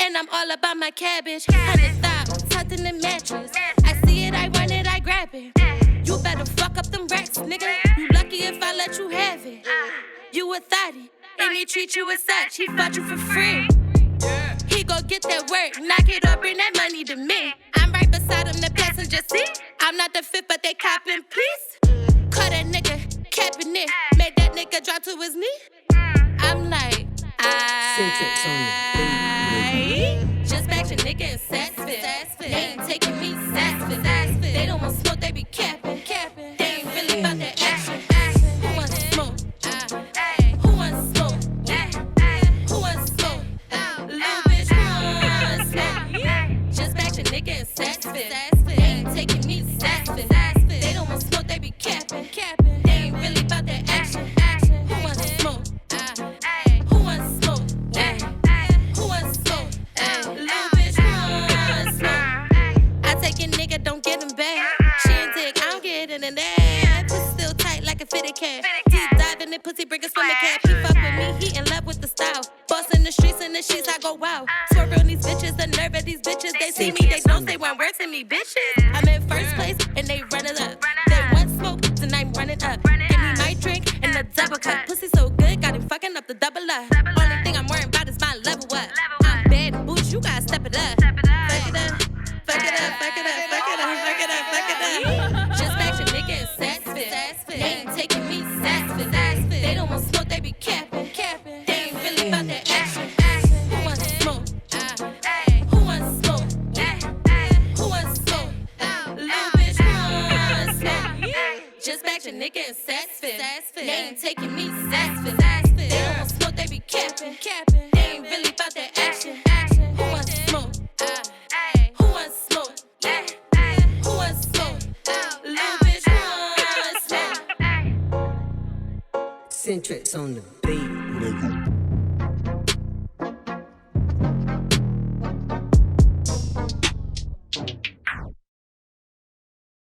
S8: And I'm all about my cabbage. 100,000 tucked in the mattress. I see it, I run it, I grab it. You better fuck up them racks, nigga. You lucky if I let you have it. You a thotty, and he treat you as such. He fuck you for free. He go get that work, knock it up, bring that money to me. I'm right beside him, the passenger seat. I'm not the fifth, but they copping, please. Call that nigga, capping it. Make that nigga drop to his knee. I'm like, just back to nigga and sassfit. They ain't taking me sassfit. They don't want smoke, they be capping. They ain't really about that action. Who wants smoke? Who wants smoke? Who wants smoke? Little bitch, who wants smoke? Just back to nigga and sassfit. They ain't taking me sassfit. They don't want smoke, they be capping. They ain't really about that action. Who wants smoke? Who wants smoke? Who wants smoke? Little bitch, who wants smoke? I take your nigga, don't get him back. She ain't take, I don't get it in that. Pussy still tight like a fitted cat. Deep dive in the pussy, bring a swimming cap. He fuck with me, he in love with the style. Boss in the streets, in the sheets, I go wow. Swerve on these bitches, the nerve of these bitches. They see me, they don't say one word to me, bitches. I'm in first place, and they run it up. They want smoke, tonight I'm running up. Give me my drink and a double cup. Pussy so good, got him fucking up the double up. Only thing I'm worrying about is my level up. I'm bad and boots, you gotta step it up. Fuck it up, fuck it up, fuck it up, fuck it up, fuck it up, fuck it up. Just back to nigga and sassfit. They ain't taking me sassfit. They don't want smoke, they be capping. They ain't really about that action. Who wants smoke? Who wants smoke? Who wants smoke? Little bitch, who wants smoke? Just back to nigga and sassfit. They ain't taking me sassfit. They don't want smoke, they be capping. They ain't really about that action. Who wants smoke? Who wants smoke? Who wants smoke? Little bitch, who wants smoke?
S9: Centrics on the beat.